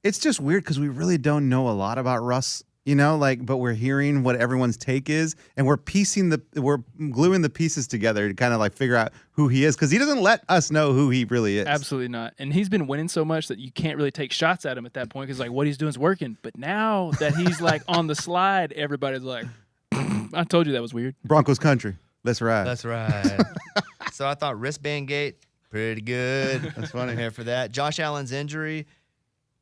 It's just weird because we really don't know a lot about Russ, but we're hearing what everyone's take is, and we're gluing the pieces together to kind of like figure out who he is, because he doesn't let us know who he really is.
Absolutely not. And he's been winning so much that you can't really take shots at him at that point because what he's doing is working. But now that he's on the slide, everybody's like, I told you that was weird.
Broncos country. Let's ride.
That's right. So I thought wristband gate, pretty good.
That's funny.
I'm here for that. Josh Allen's injury.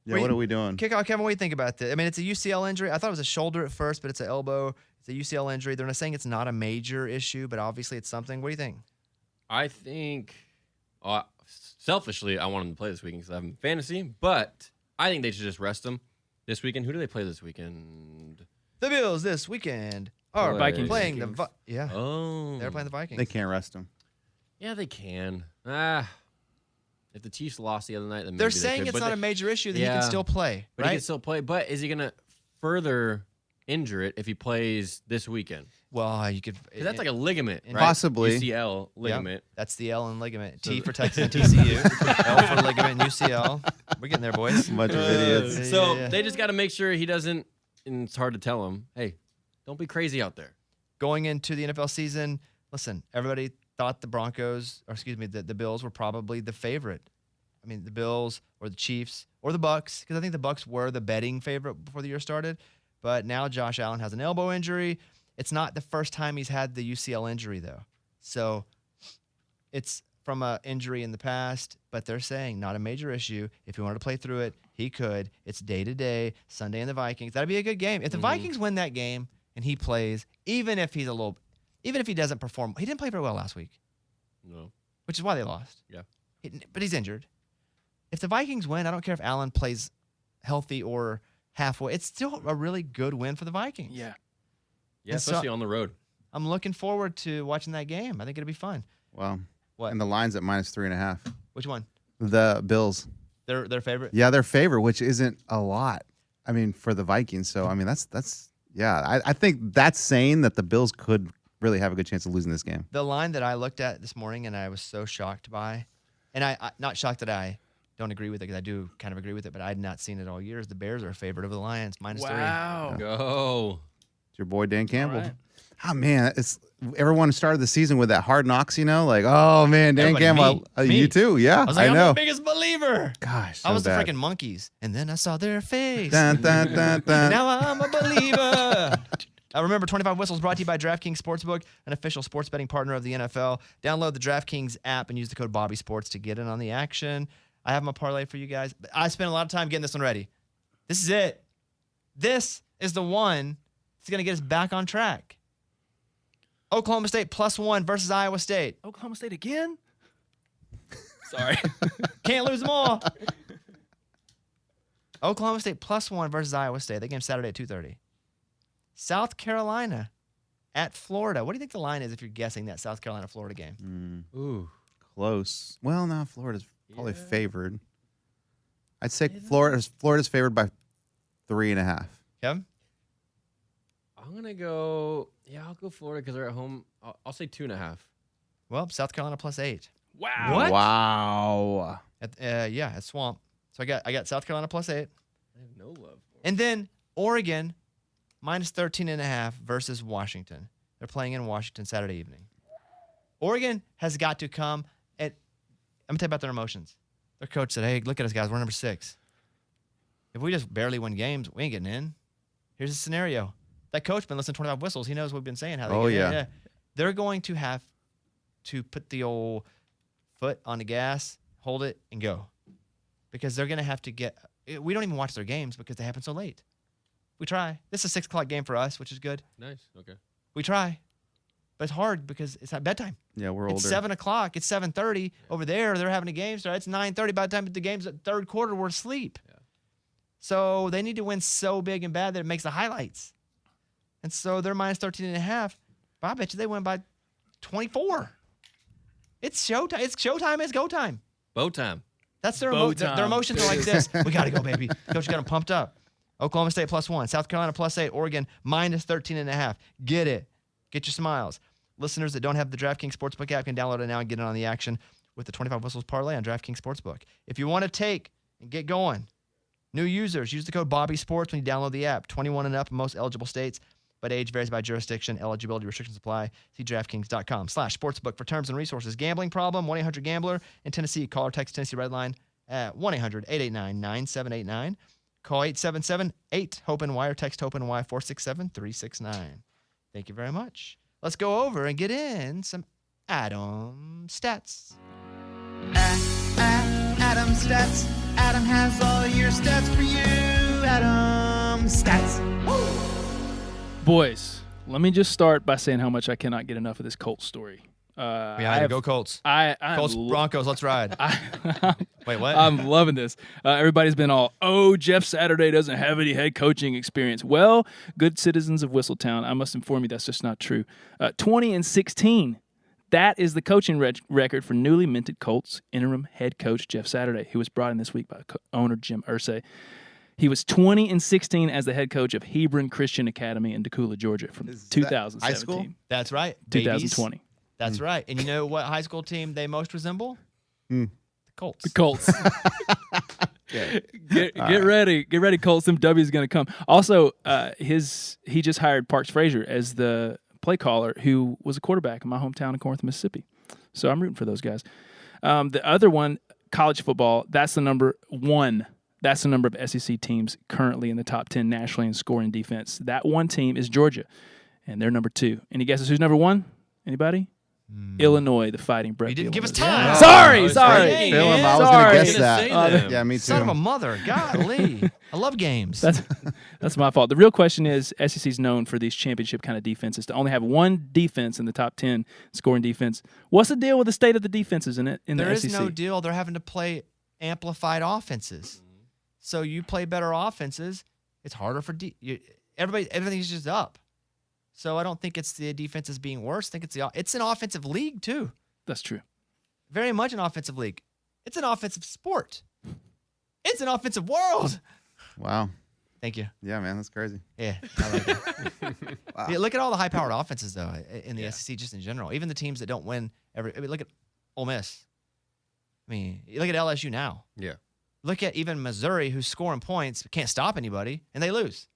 Yeah, what are we doing?
Kickoff Kevin, what do you think about this? I mean, it's a UCL injury. I thought it was a shoulder at first, but it's an elbow. It's a UCL injury. They're not saying it's not a major issue, but obviously it's something. What do you think?
I think, selfishly, I want him to play this weekend because I have him in fantasy, but I think they should just rest him this weekend. Who do they play this weekend?
The Bills this weekend are
Vikings.
playing the
Vikings.
yeah.
Oh.
They're playing the Vikings.
They can't rest him.
Yeah, they can. If the Chiefs lost the other night, then maybe
They're
they
saying
could,
it's
but
not a major issue that he
Yeah.
can still play,
But he
right?
can still play. But is he going to further injure it if he plays this weekend?
Well, you could.
'Cause that's like a ligament, right?
Possibly.
UCL ligament.
That's the L in ligament. T for Texas and TCU. L for ligament and UCL. We're getting there, boys.
Bunch of idiots.
Yeah,
So
yeah.
they just got to make sure he doesn't, and it's hard to tell him, hey, don't be crazy out there.
Going into the NFL season, listen, everybody thought the Bills were probably the favorite. I mean, the Bills or the Chiefs or the Bucks, because I think the Bucks were the betting favorite before the year started. But now Josh Allen has an elbow injury. It's not the first time he's had the UCL injury, though. So it's from an injury in the past, but they're saying not a major issue. If he wanted to play through it, he could. It's day-to-day, Sunday in the Vikings. That'd be a good game. If the Vikings win that game and he plays, even if he doesn't perform, he didn't play very well last week.
No.
which is why they lost.
Yeah.
But he's injured. If the Vikings win, I don't care if Allen plays healthy or halfway. It's still a really good win for the Vikings.
Yeah.
Yeah,
And so-
especially on the road.
I'm looking forward to watching that game. I think it'll be fun.
Wow.
What?
And the line's at -3.5.
Which one?
The Bills.
Their favorite?
Yeah, their favorite, which isn't a lot. I mean, for the Vikings. So I mean, I think that's saying that the Bills could really have a good chance of losing this game.
The line that I looked at this morning and I was so shocked by, and I not shocked that I don't agree with it because I do kind of agree with it, but I had not seen it all year. Is the Bears are a favorite over the Lions, -3.
Wow.
Go.
It's your boy Dan Campbell.
All right.
Oh man, it's everyone started the season with that Hard Knocks, like, oh man, Dan
Everybody,
Campbell,
me.
you too, yeah,
I was like, I'm
know.
the biggest believer.
Gosh,
I was
so
the
bad.
freaking Monkeys, and then I saw their face.
Dun, dun, dun, dun.
Now I'm a believer. Remember, 25 Whistles brought to you by DraftKings Sportsbook, an official sports betting partner of the NFL. Download the DraftKings app and use the code BobbySports to get in on the action. I have my parlay for you guys. I spent a lot of time getting this one ready. This is it. This is the one that's going to get us back on track. Oklahoma State +1 versus Iowa State.
Oklahoma State again? Sorry.
Can't lose them all. Oklahoma State +1 versus Iowa State. That game's Saturday at 2:30. South Carolina at Florida. What do you think the line is if you're guessing that South Carolina-Florida game?
Ooh.
Close. Well, no, Florida's probably favored. I'd say Florida's favored by 3.5.
Kevin?
I'm going to go, I'll go Florida because they're at home. I'll say 2.5.
Well, South Carolina +8.
Wow.
What?
Wow.
At Swamp. So I got South Carolina +8.
I have no love for
And then Oregon -13.5 versus Washington. They're playing in Washington Saturday evening. Oregon has got to come at. I'm gonna tell you about their emotions. Their coach said, "Hey, look at us guys. We're number 6. If we just barely win games, we ain't getting in. Here's the scenario. That coach been listening to 25 Whistles. He knows what we've been saying. How they
Oh,
get in.
yeah.
They're going to have to put the old foot on the gas, hold it, and go, because they're gonna have to get. We don't even watch their games because they happen so late. We try. This is a 6 o'clock game for us, which is good.
Nice. Okay.
We try. But it's hard because it's at bedtime.
Yeah, we're older.
It's 7 o'clock. It's 7:30. Over there, they're having a game start. It's 9:30. By the time the game's at third quarter, we're asleep.
Yeah.
So they need to win so big and bad that it makes the highlights. And so they're -13.5. But I bet you they win by 24. It's showtime. It's showtime. It's go time.
Bow time.
That's their
Bow
their
time.
emotions are like this. We got to go, baby. Coach got them pumped up. Oklahoma State +1, South Carolina +8, Oregon -13.5. Get it. Get your smiles. Listeners that don't have the DraftKings Sportsbook app can download it now and get in on the action with the 25 Whistles parlay on DraftKings Sportsbook. If you want to take and get going, new users, use the code BobbySports when you download the app. 21 and up in most eligible states, but age varies by jurisdiction. Eligibility restrictions apply. See DraftKings.com/sportsbook for terms and resources. Gambling problem, 1-800-GAMBLER. In Tennessee, call or text Tennessee Redline at 1-800-889-9789. Call 877-8-HOPE-NY or text HOPE-NY 467-369. Thank you very much. Let's go over and get in some Adam stats.
Adam stats. Adam has all your stats for you. Adam stats.
Boys, let me just start by saying how much I cannot get enough of this Colts story.
Go Colts. Colts, Broncos, let's ride. Wait, what?
I'm loving this. Everybody's been all, Jeff Saturday doesn't have any head coaching experience. Well, good citizens of Whistletown, I must inform you that's just not true. 20-16, that is the coaching record for newly minted Colts interim head coach Jeff Saturday, who was brought in this week by owner Jim Irsay. He was 20-16 as the head coach of Hebron Christian Academy in Decatur, Georgia from
Is that
2017.
high school?
That's right.
2020.
Babies. That's right. And you know what high school team they most resemble? The Colts.
The Colts. Get ready. Get ready, Colts. Some W's going to come. Also, he just hired Parks Frazier as the play caller, who was a quarterback in my hometown of Corinth, Mississippi. So I'm rooting for those guys. The other one, college football, that's the number 1. That's the number of SEC teams currently in the top 10 nationally in scoring defense. That one team is Georgia, and they're number 2. Any guesses who's number 1? Anybody? Illinois, the Fighting Brett.
You didn't give us
Bielema.
time.
Sorry.
Dang,
Phil,
man.
I was
Sorry.
gonna guess that.
Say that.
Yeah, me too.
Son of a mother. Golly. I love games.
That's my fault. The real question is, SEC's known for these championship kind of defenses to only have one defense in the top 10 scoring defense. What's the deal with the state of the defenses in the
There
SEC?
is no deal. They're having to play amplified offenses. So you play better offenses, it's harder for everything's just up. So I don't think it's the defenses being worse. I think it's an offensive league too.
That's true.
Very much an offensive league. It's an offensive sport. It's an offensive world.
Wow.
Thank you.
Yeah, man, that's crazy.
Yeah, I like it. Yeah, look at all the high-powered offenses though in the SEC just in general. Even the teams that don't win look at Ole Miss. I mean, you look at LSU now.
Yeah.
Look at even Missouri, who's scoring points but can't stop anybody, and they lose.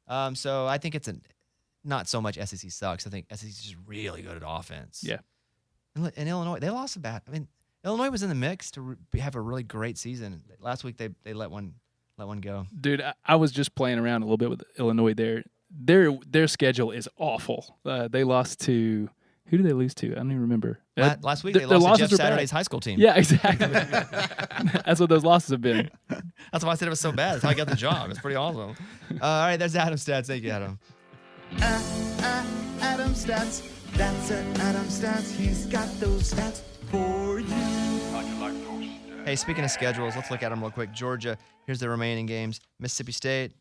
So I think it's not so much SEC sucks. I think SEC is just really good at offense.
Yeah.
And Illinois, they lost a bat. I mean, Illinois was in the mix to have a really great season. Last week they let one go.
Dude, I was just playing around a little bit with Illinois there. Their schedule is awful. They lost to – who did they lose to? I don't even remember.
Last week they
their
lost to
losses
Jeff
are bad.
Saturday's high school team.
Yeah, exactly. That's what those losses have been.
That's why I said it was so bad. That's how I got the job. It's pretty awesome. All right, there's Adam Stats. Thank you, Adam.
Adam Stats. That's it, Adam Stats. He's got those stats for you.
Hey, speaking of schedules, let's look at them real quick. Georgia, here's the remaining games. Mississippi State,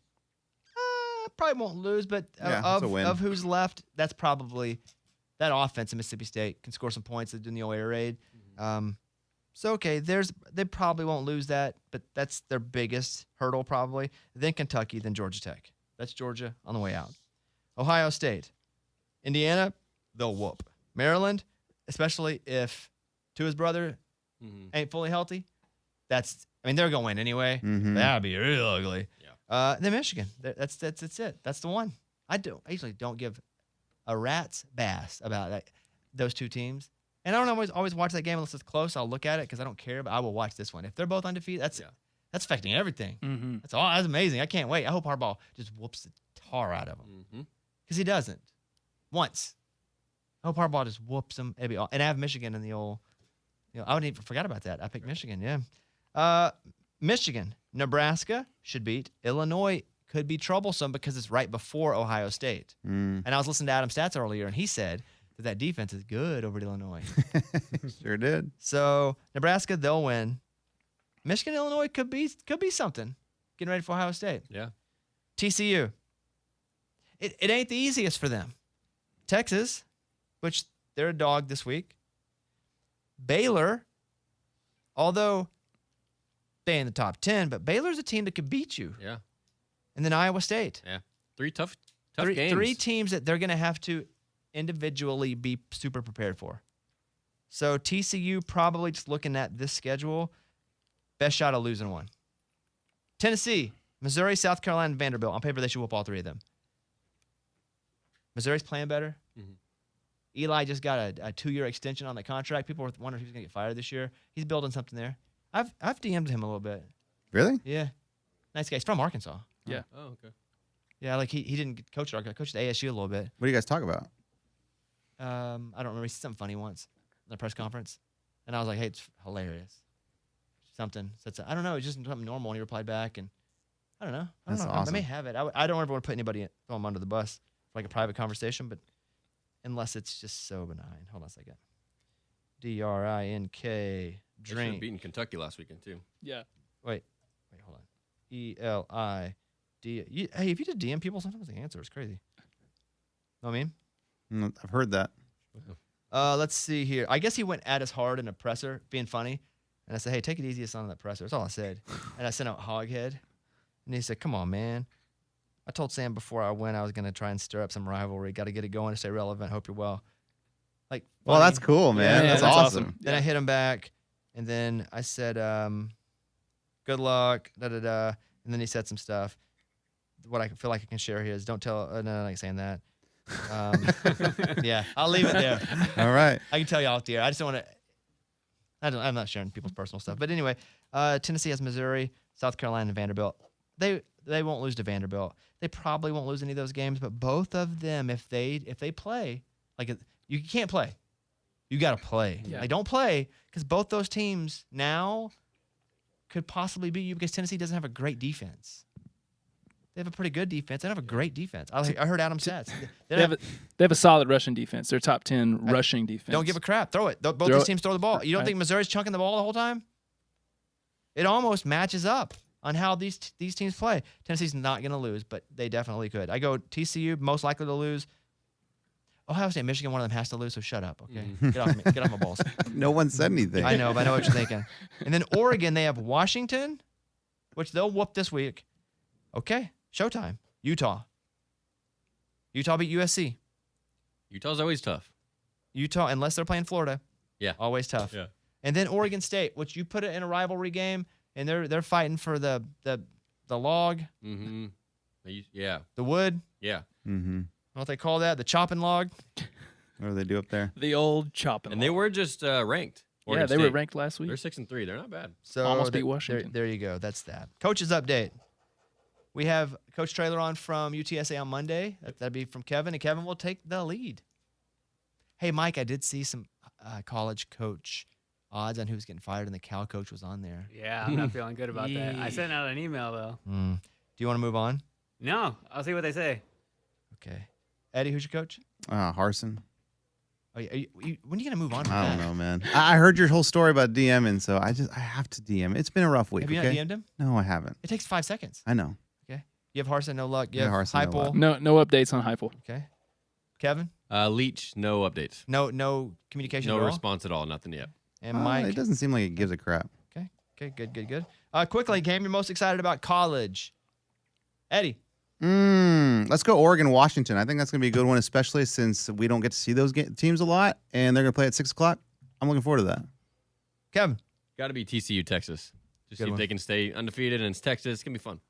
probably won't lose, but
Yeah, that's a win.
of who's left, that's probably that offense in Mississippi State can score some points. They're doing the old air raid. So, okay, they probably won't lose that, but that's their biggest hurdle probably. Then Kentucky, then Georgia Tech. That's Georgia on the way out. Ohio State. Indiana, they'll whoop. Maryland, especially if Tua's brother ain't fully healthy, they're going to win anyway.
Mhm.
That'd be real ugly.
Yeah.
Then Michigan. That's it. That's the one. I usually don't give a rat's bass about those two teams. And I don't always watch that game unless it's close. I'll look at it because I don't care, but I will watch this one. If they're both undefeated, that's affecting everything.
Mm-hmm.
That's amazing. I can't wait. I hope Harbaugh just whoops the tar out of them because he doesn't. Once. I hope Harbaugh just whoops them. And I have Michigan in the old. I wouldn't even forgot about that. I picked Michigan. Yeah. Michigan, Nebraska should beat. Illinois could be troublesome because it's right before Ohio State. And I was listening to Adam Stats earlier, and he said that defense is good over at Illinois.
Sure did.
So Nebraska, they'll win. Michigan, Illinois could be something. Getting ready for Ohio State.
Yeah.
TCU. It ain't the easiest for them. Texas, which they're a dog this week. Baylor, although they in the top 10, but Baylor's a team that could beat you.
Yeah.
And then Iowa State.
Yeah. Three tough
Three
games.
teams that they're going to have to individually be super prepared for. So TCU probably just looking at this schedule, best shot of losing one. Tennessee, Missouri, South Carolina, and Vanderbilt. On paper, they should whoop all three of them. Missouri's playing better. Eli just got a 2-year extension on the contract. People were wondering if he was going to get fired this year. He's building something there. I've DM'd him a little bit.
Really?
Yeah. Nice guy. He's from Arkansas.
Yeah.
Oh, okay.
Yeah, like he didn't coach at Arkansas. Coached at ASU a little bit.
What do you guys talk about?
I don't remember. He said something funny once in a press conference. And I was like, hey, it's hilarious. Something. So I don't know. It's just something normal. And he replied back. And I don't know.
That's
I
awesome.
may have it. I don't ever want to put anybody, throw him under the bus for like a private conversation, but unless it's just so benign. Hold on a second. DRINK.
They should have
Drink.
beaten Kentucky last weekend too.
Yeah.
Wait, hold on. ELID. Hey, if you just DM people, sometimes they answer. It's crazy. Know what I mean?
I've heard that.
Let's see here. I guess he went at us hard in a presser, being funny. And I said, hey, take it easy on that presser. That's all I said. And I sent out Hoghead. And he said, come on, man. I told Sam before I went I was going to try and stir up some rivalry. Got to get it going to stay relevant. Hope you're well. Like,
Well,
funny.
that's cool, man.
Yeah,
that's
that's
awesome.
Then I hit him back. And then I said, good luck, da-da-da. And then he said some stuff. What I feel like I can share here is don't tell, no, I'm not saying that. Yeah, I'll leave it there.
All right.
I can tell you off the air. I just don't want to. I'm not sharing people's personal stuff. But anyway, Tennessee has Missouri, South Carolina, and Vanderbilt. They won't lose to Vanderbilt. They probably won't lose any of those games. But both of them, if they play, like you can't play. You got to play.
Yeah.
Like, don't play because both those teams now could possibly beat you because Tennessee doesn't have a great defense. They have a pretty good defense. They don't have a great defense. I heard Adam stats.
They have a solid rushing defense. They're top 10 rushing defense.
Don't give a crap. Throw it. Both these teams throw the ball. You don't think Missouri's chunking the ball the whole time? It almost matches up on how these teams play. Tennessee's not going to lose, but they definitely could. I go TCU, most likely to lose. Ohio State, Michigan, one of them has to lose, so shut up, okay? Get off me. Get off my balls.
No one said anything.
I know, but I know what you're thinking. And then Oregon, they have Washington, which they'll whoop this week. Okay, showtime. Utah beat USC.
Utah's always tough.
Utah, unless they're playing Florida.
Yeah.
Always tough.
Yeah.
And then Oregon State, which you put it in a rivalry game, and they're fighting for the log,
Mm-hmm. Yeah.
the wood.
Yeah.
Mm-hmm.
I don't know what they call that, the chopping log.
What do they do up there?
The old chopping.
And they were just ranked.
Yeah,
Oregon
they were
State.
ranked last week.
They're 6-3. They're not bad.
So
Almost beat Washington.
There you go. That's that. Coach's update. We have Coach Traylor on from UTSA on Monday. That'd be from Kevin, and Kevin will take the lead. Hey, Mike, I did see some college coach odds on who's getting fired, and the Cal coach was on there.
Yeah, I'm not feeling good about that. I sent out an email though.
Do you want to move on?
No, I'll see what they say.
Okay. Eddie, who's your coach?
Harson.
When are you going to move on from
I
that?
don't know, man. I heard your whole story about DMing, so I have to DM. It's been a rough week.
Have you
okay?
not DM'd him?
No, I haven't.
It takes 5 seconds.
I know.
Okay. You have Harson, no luck. You
Yeah,
have
Harson, no
Heupel.
luck.
No updates on Heupel.
Okay. Kevin?
Leach, no updates.
No communication
No
at all?
response at all. Nothing yet.
And Mike?
It doesn't seem like it gives a crap.
Okay, good. Quickly, game you're most excited about college. Eddie.
Let's go Oregon, Washington. I think that's going to be a good one, especially since we don't get to see those teams a lot, and they're going to play at 6 o'clock. I'm looking forward to that.
Kevin.
Got to be TCU, Texas. Just
Good
see
one.
if they can stay undefeated, and it's Texas. It's going to be fun.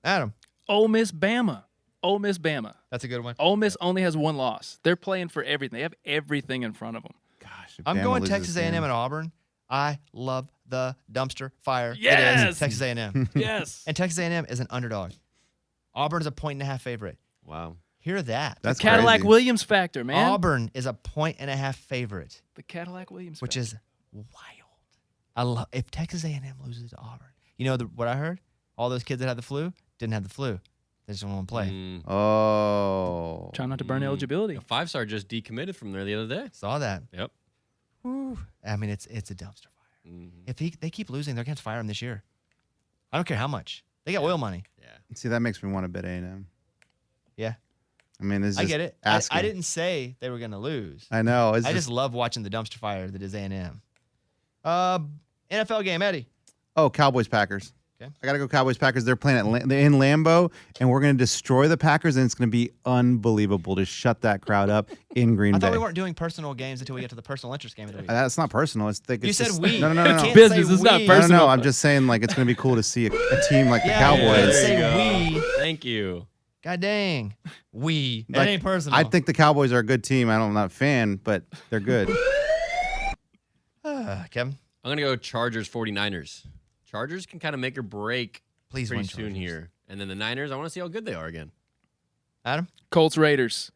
Adam.
Ole Miss, Bama. Ole Miss, Bama.
That's a good one.
Ole Miss only has one loss. They're playing for everything. They have everything in front of them.
Gosh, if
I'm
Bama
going
loses
Texas
this
A&M
game-
and Auburn. I love the dumpster fire. It
Yes!
is Texas A&M.
Yes.
And Texas A&M is an underdog. Auburn is a 1.5 favorite.
Wow.
Hear that.
That's
Cadillac
crazy.
Williams factor, man.
Auburn is a 1.5 favorite,
The Cadillac Williams
which
factor.
is wild. I love if Texas A&M loses to Auburn. You know what I heard? All those kids that had the flu didn't have the flu. They just don't want to play.
Oh.
Trying not to burn eligibility.
A 5-star just decommitted from there the other day.
Saw that.
Yep.
Whew. I mean, it's a dumpster fire.
Mhm.
If they keep losing, they're going to fire him this year. I don't care how much. They got oil money.
Yeah.
See, that makes me want to bet A&M.
Yeah.
I mean, it's
I
just
get it.
asking.
I didn't say they were going to lose.
I know. It's
I just love watching the dumpster fire that is A&M. NFL game, Eddie.
Oh, Cowboys, Packers.
Okay.
I got to go Cowboys, Packers. They're playing they're in Lambeau, and we're going to destroy the Packers, and it's going to be unbelievable to shut that crowd up in Green
I
Bay.
thought we weren't doing personal games until we get to the personal interest game of the week.
That's not personal.
You said
just,
we.
No.
You
It's
can't
business.
say
It's not
we.
personal.
No. I'm just saying, like, it's going to be cool to see a team like
Yeah,
the
you
Cowboys.
can't
There you
say
go.
we.
Thank you.
God dang. We. It
Like,
ain't personal.
I think the Cowboys are a good team. I'm not a fan, but they're good.
Kevin,
I'm going to go Chargers 49ers. Chargers can kind of make or break
please
pretty
win
soon
Chargers.
here. And then the Niners, I want to see how good they are again.
Adam?
Colts Raiders.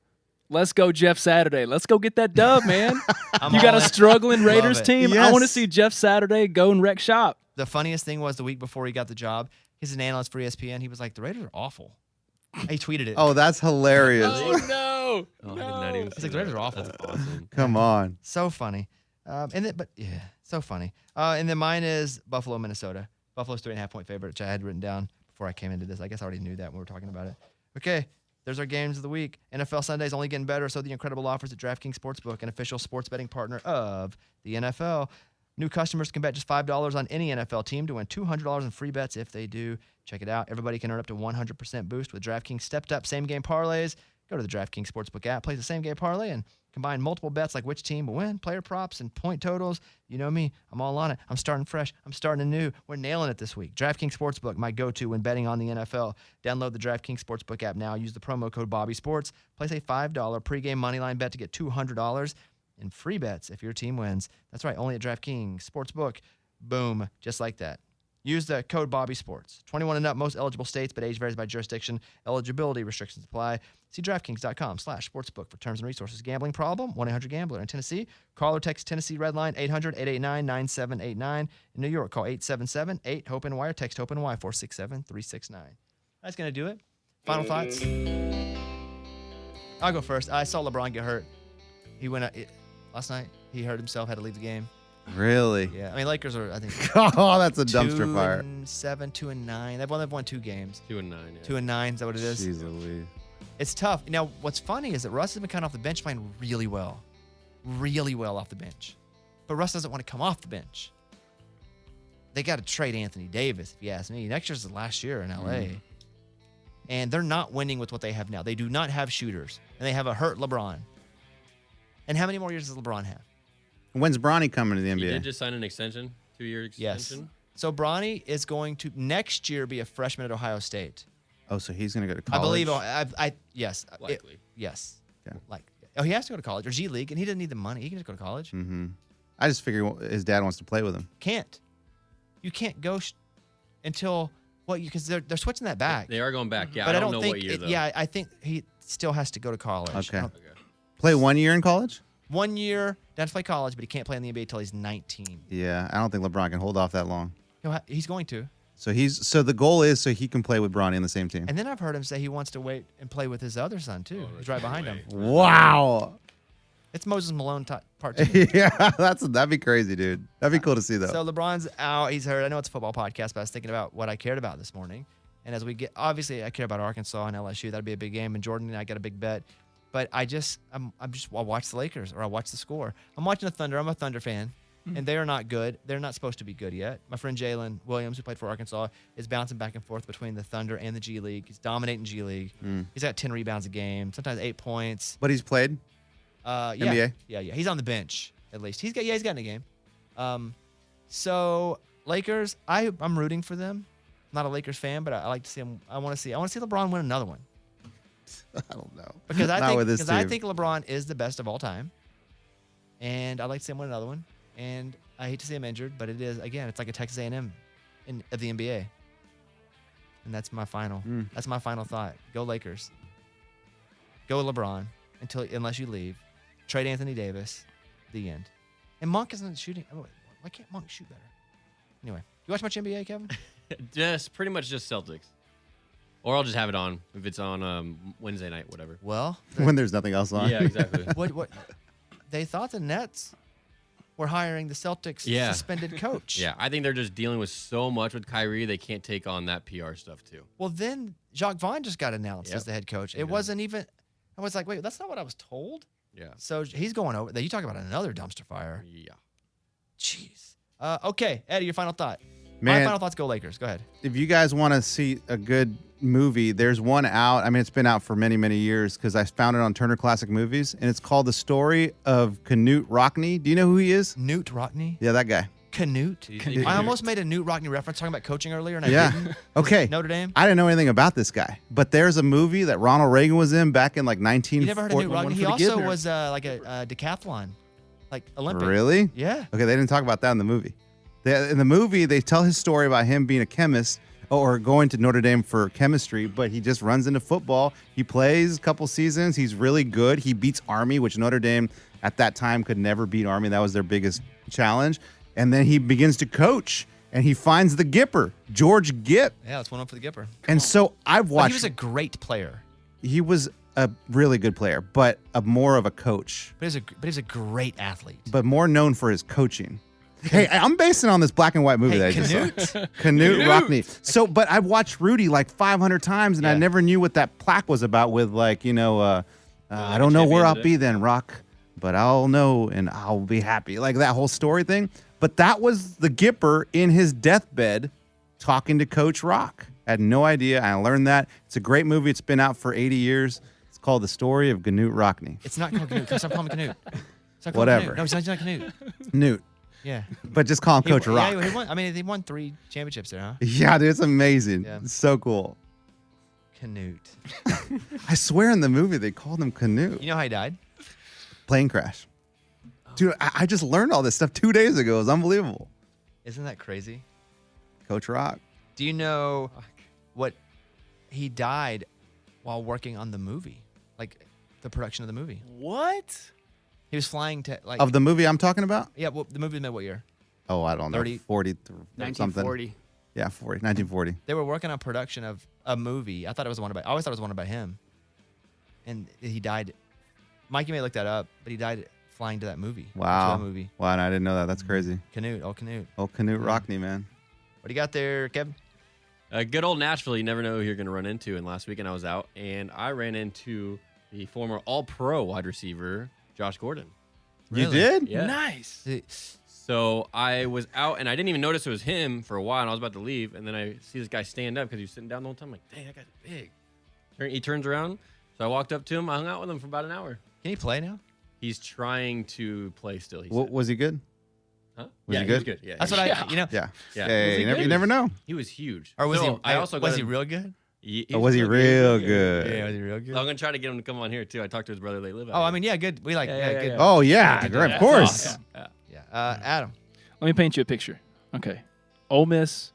Let's go, Jeff Saturday. Let's go get that dub, man.
I'm
You got
all
a
in.
struggling Raiders
it.
team. I
Yes.
want to see Jeff Saturday go and wreck shop.
The funniest thing was the week before he got the job, he's an analyst for ESPN. He was like, the Raiders are awful. He tweeted it.
Oh, that's hilarious.
Oh, no.
Oh, I did not even
It's
see
like the Raiders
that.
are awful.
That's awesome.
Come on.
So funny. So funny. And then mine is Buffalo, Minnesota. Buffalo's 3.5-point favorite, which I had written down before I came into this. I guess I already knew that when we were talking about it. Okay, there's our games of the week. NFL Sunday's only getting better, so the incredible offers at DraftKings Sportsbook, an official sports betting partner of the NFL. New customers can bet just $5 on any NFL team to win $200 in free bets if they do. Check it out. Everybody can earn up to 100% boost with DraftKings stepped-up same-game parlays. Go to the DraftKings Sportsbook app, place a same-game parlay, and combine multiple bets like which team will win, player props, and point totals. You know me. I'm all on it. I'm starting fresh. I'm starting anew. We're nailing it this week. DraftKings Sportsbook, my go-to when betting on the NFL. Download the DraftKings Sportsbook app now. Use the promo code BobbySports. Place a $5 pregame moneyline bet to get $200 in free bets if your team wins. That's right, only at DraftKings Sportsbook. Boom, just like that. Use the code BobbySports. 21 and up, most eligible states, but age varies by jurisdiction. Eligibility restrictions apply. See DraftKings.com/sportsbook for terms and resources. Gambling problem? 1-800-GAMBLER. In Tennessee, call or text Tennessee Red Line 800-889-9789. In New York, call 877-8-HOPE-NY or text HOPE-NY 467-369. That's going to do it. Final thoughts? I'll go first. I saw LeBron get hurt. He went last night. He hurt himself, had to leave the game.
Really?
Yeah. I mean, Lakers are, I think,
Oh, that's a dumpster fire.
2-7, 2-9. They've won 2 games.
2-9. Yeah.
2-9. Is that what it is?
Jeez Louise.
It's tough. Now, what's funny is that Russ has been coming off the bench playing really well off the bench. But Russ doesn't want to come off the bench. They got to trade Anthony Davis, if you ask me. Next year's the last year in LA. And they're not winning with what they have now. They do not have shooters. And they have a hurt LeBron. And how many more years does LeBron have?
When's Bronny coming to the NBA?
He did just sign an extension, 2-year extension.
Yes. So Bronny is going to next year be a freshman at Ohio State.
Oh, so he's going to go to college?
I believe. Yes.
Likely.
Yes.
Yeah.
He has to go to college or G League, and he doesn't need the money. He can just go to college.
Mm-hmm. I just figure his dad wants to play with him.
Can't. You can't go until because they're switching that back.
They are going back. Yeah,
but
I don't know
think
what year, though.
Yeah, I think he still has to go to college.
Okay. Play 1 year in college?
1 year, doesn't play college, but he can't play in the NBA until he's 19.
Yeah, I don't think LeBron can hold off that long.
He's going to.
So the goal is so he can play with Bronny in the same team.
And then I've heard him say he wants to wait and play with his other son too. He's right behind him.
Wow.
It's Moses Malone part 2.
Yeah, that'd be crazy, dude. That'd be cool to see, though.
So LeBron's out. He's hurt. I know it's a football podcast, but I was thinking about what I cared about this morning. And as we get, obviously, I care about Arkansas and LSU. That'd be a big game. And Jordan and I got a big bet. But I'll watch the Lakers or I'll watch the score. I'm watching the Thunder. I'm a Thunder fan. And they are not good. They're not supposed to be good yet. My friend Jalen Williams, who played for Arkansas, is bouncing back and forth between the Thunder and the G League. He's dominating G League. He's got 10 rebounds a game, sometimes 8 points.
But he's played NBA?
Yeah. He's on the bench, at least. He's got in a game. So Lakers, I'm rooting for them. I'm not a Lakers fan, but I like to see them. I want to see LeBron win another one.
I don't know.
Because
I
think LeBron is the best of all time. And I'd like to see him win another one. And I hate to see him injured, but it is, again, it's like a Texas A&M of the NBA. And that's my final. That's my final thought. Go Lakers. Go LeBron unless you leave. Trade Anthony Davis. The end. And Monk isn't shooting. Why can't Monk shoot better? Anyway, you watch much NBA, Kevin?
Pretty much just Celtics. Or I'll just have it on if it's on Wednesday night, whatever.
Well,
when there's nothing else on.
Yeah, exactly.
What? They thought the Nets were hiring the Celtics suspended coach.
Yeah, I think they're just dealing with so much with Kyrie, they can't take on that PR stuff too.
Well, then Jacques Vaughn just got announced as the head coach. It wasn't even. I was like, wait, that's not what I was told.
Yeah.
So he's going over. You talk about another dumpster fire.
Yeah.
Jeez. Okay, Eddie, your final thought.
Man,
my final thoughts. Go Lakers. Go ahead.
If you guys want to see a good movie, there's one out. I mean, it's been out for many, many years because I found it on Turner Classic Movies, and it's called The Story of Knute Rockne. Do you know who he is?
Knute Rockne?
Yeah, that guy.
Knute? I almost made a Knute Rockne reference talking about coaching earlier, and I didn't.
Okay.
Notre Dame?
I didn't know anything about this guy, but there's a movie that Ronald Reagan was in back in like 1940.
You never heard of Knute Rockne? He also was like a decathlon, like Olympic.
Really?
Yeah.
Okay, they didn't talk about that in the movie. In the movie, they tell his story about him being a chemist or going to Notre Dame for chemistry, but he just runs into football. He plays a couple seasons. He's really good. He beats Army, which Notre Dame at that time could never beat Army. That was their biggest challenge. And then he begins to coach, and he finds the Gipper, George Gipp.
Yeah, that's one up for the Gipper.
And so I've watched.
But he was a great player.
He was a really good player, but more of a coach.
But he's a great athlete.
But more known for his coaching. Hey, I'm basing on this black and white movie that I just saw. Knute Rockne. So, but I've watched Rudy like 500 times, and I never knew what that plaque was about with like, I don't know where I'll be then, Rock, but I'll know and I'll be happy. Like that whole story thing. But that was the Gipper in his deathbed talking to Coach Rock. I had no idea. I learned that. It's a great movie. It's been out for 80 years. It's called The Story of Knute Rockne.
It's not called Knute. Stop calling him Knute.
Whatever.
Knute. No, he's not Knute.
Knute.
Yeah.
But just call him Coach Rock.
Yeah, he won 3 championships there, huh?
Yeah, dude, it's amazing.
Yeah.
It's so cool.
Knute.
I swear in the movie they called him Knute.
You know how he died?
Plane crash. Dude, I just learned all this stuff 2 days ago. It was unbelievable.
Isn't that crazy?
Coach Rock.
Do you know what he died while working on the movie, like the production of the movie?
What?
He was flying to like
Of the movie I'm talking about?
yeah. Well, the movie was made what year?
Oh, I don't know.
30
40 something.
1940.
Yeah, 1940.
They were working on production of a movie. I thought it was one about. I always thought it was one about him. And he died. Mikey may look that up, but he died flying to that movie.
Wow.
To that movie.
Wow, and I didn't know that. That's crazy.
Canute. Oh, Canute.
Oh, Canute Rockney, man.
What do you got there, Kevin?
Good old Nashville. You never know who you're going to run into. And last weekend I was out, and I ran into the former All-Pro wide receiver, Josh Gordon.
You
Really?
did?
Yeah.
Nice.
So I was out, and I didn't even notice it was him for a while, and I was about to leave, and then I see this guy stand up because he was sitting down the whole time. I'm like, dang, that guy's big. He turns around, so I walked up to him. I hung out with him for about an hour.
Can he play now?
He's trying to play still. He
What
said.
was he good?
Huh?
was
yeah,
he
he was
good?
good. Yeah,
That's
he
what
was-
I. You know.
Yeah.
Yeah.
Yeah,
Was he
you
good?
never know.
He was huge.
Or was
So
he?
I also
was
got
he
him-
real good?
Or was he real good?
Yeah. Was he real good?
So I'm gonna try to get him to come on here too. I talked to his brother. They live out
Oh, I
here.
mean, yeah, good. We like
Yeah,
good.
yeah.
Oh, yeah.
Yeah,
Of
that's
course.
awesome.
Yeah.
Yeah. Adam.
Let me paint you a picture. Okay. Ole Miss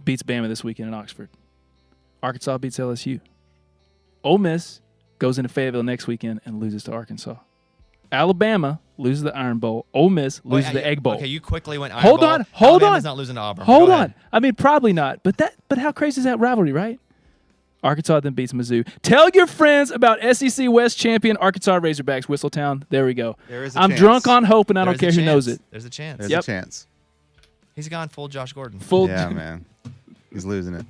beats Bama this weekend in Oxford. Arkansas beats LSU. Ole Miss goes into Fayetteville next weekend and loses to Arkansas. Alabama loses the Iron Bowl. Ole Miss loses the Egg Bowl.
Okay, you quickly went. Iron
Hold
Bowl.
on, hold
Alabama's
on.
not losing to Auburn.
Hold
Go
on.
ahead.
I mean, probably not. But how crazy is that rivalry, right? Arkansas then beats Mizzou. Tell your friends about SEC West champion Arkansas Razorbacks, Whistletown. There we go.
There is a
I'm
chance.
drunk on hope, and I don't
There's
care
a
who knows
chance.
it.
There's a chance.
There's
Yep.
a chance.
He's gone full Josh Gordon.
Full.
Yeah, man. He's losing it.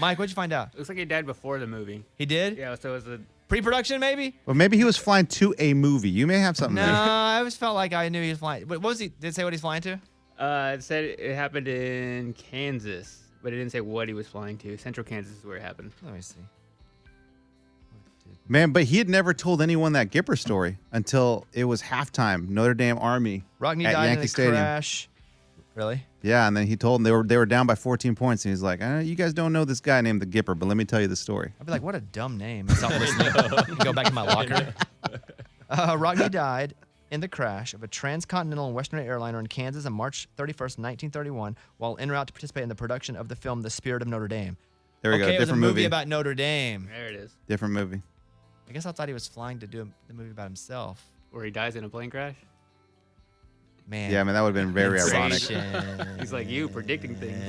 Mike, what'd you find out?
Looks like he died before the movie.
He did?
Yeah, so it was a
Pre-production, maybe?
Well, maybe he was flying to a movie. You may have something
No,
there.
I always felt like I knew he was flying. What was he? Did it say what he's flying to?
it said it happened in Kansas, but it didn't say what he was flying to. Central Kansas is where it happened.
Let me see.
Man, but he had never told anyone that Gipper story until it was halftime. Notre Dame Army
Rockney
at
died in
Yankee
a
Stadium.
crash. Really?
Yeah, and then he told them they were down by 14 points, and he's like, "You guys don't know this guy named the Gipper, but let me tell you the story."
I'd be like, what a dumb name. Stop listening. Go back to my locker. Rockney died in the crash of a transcontinental and Western airliner in Kansas on March 31st, 1931, while en route to participate in the production of the film The Spirit of Notre Dame.
There we go.
Okay, it was a
Different
movie
movie.
about Notre Dame.
There it is,
Different movie.
I guess I thought he was flying to do the movie about himself.
where he dies in a plane crash.
Man.
Yeah, man, that would have been very ironic.
Inception.
He's like you, predicting things.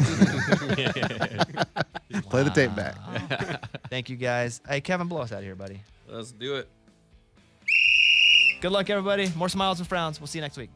Play the tape back.
Thank you, guys. Hey, Kevin, blow us out of here, buddy.
Let's do it.
Good luck, everybody. More smiles and frowns. We'll see you next week.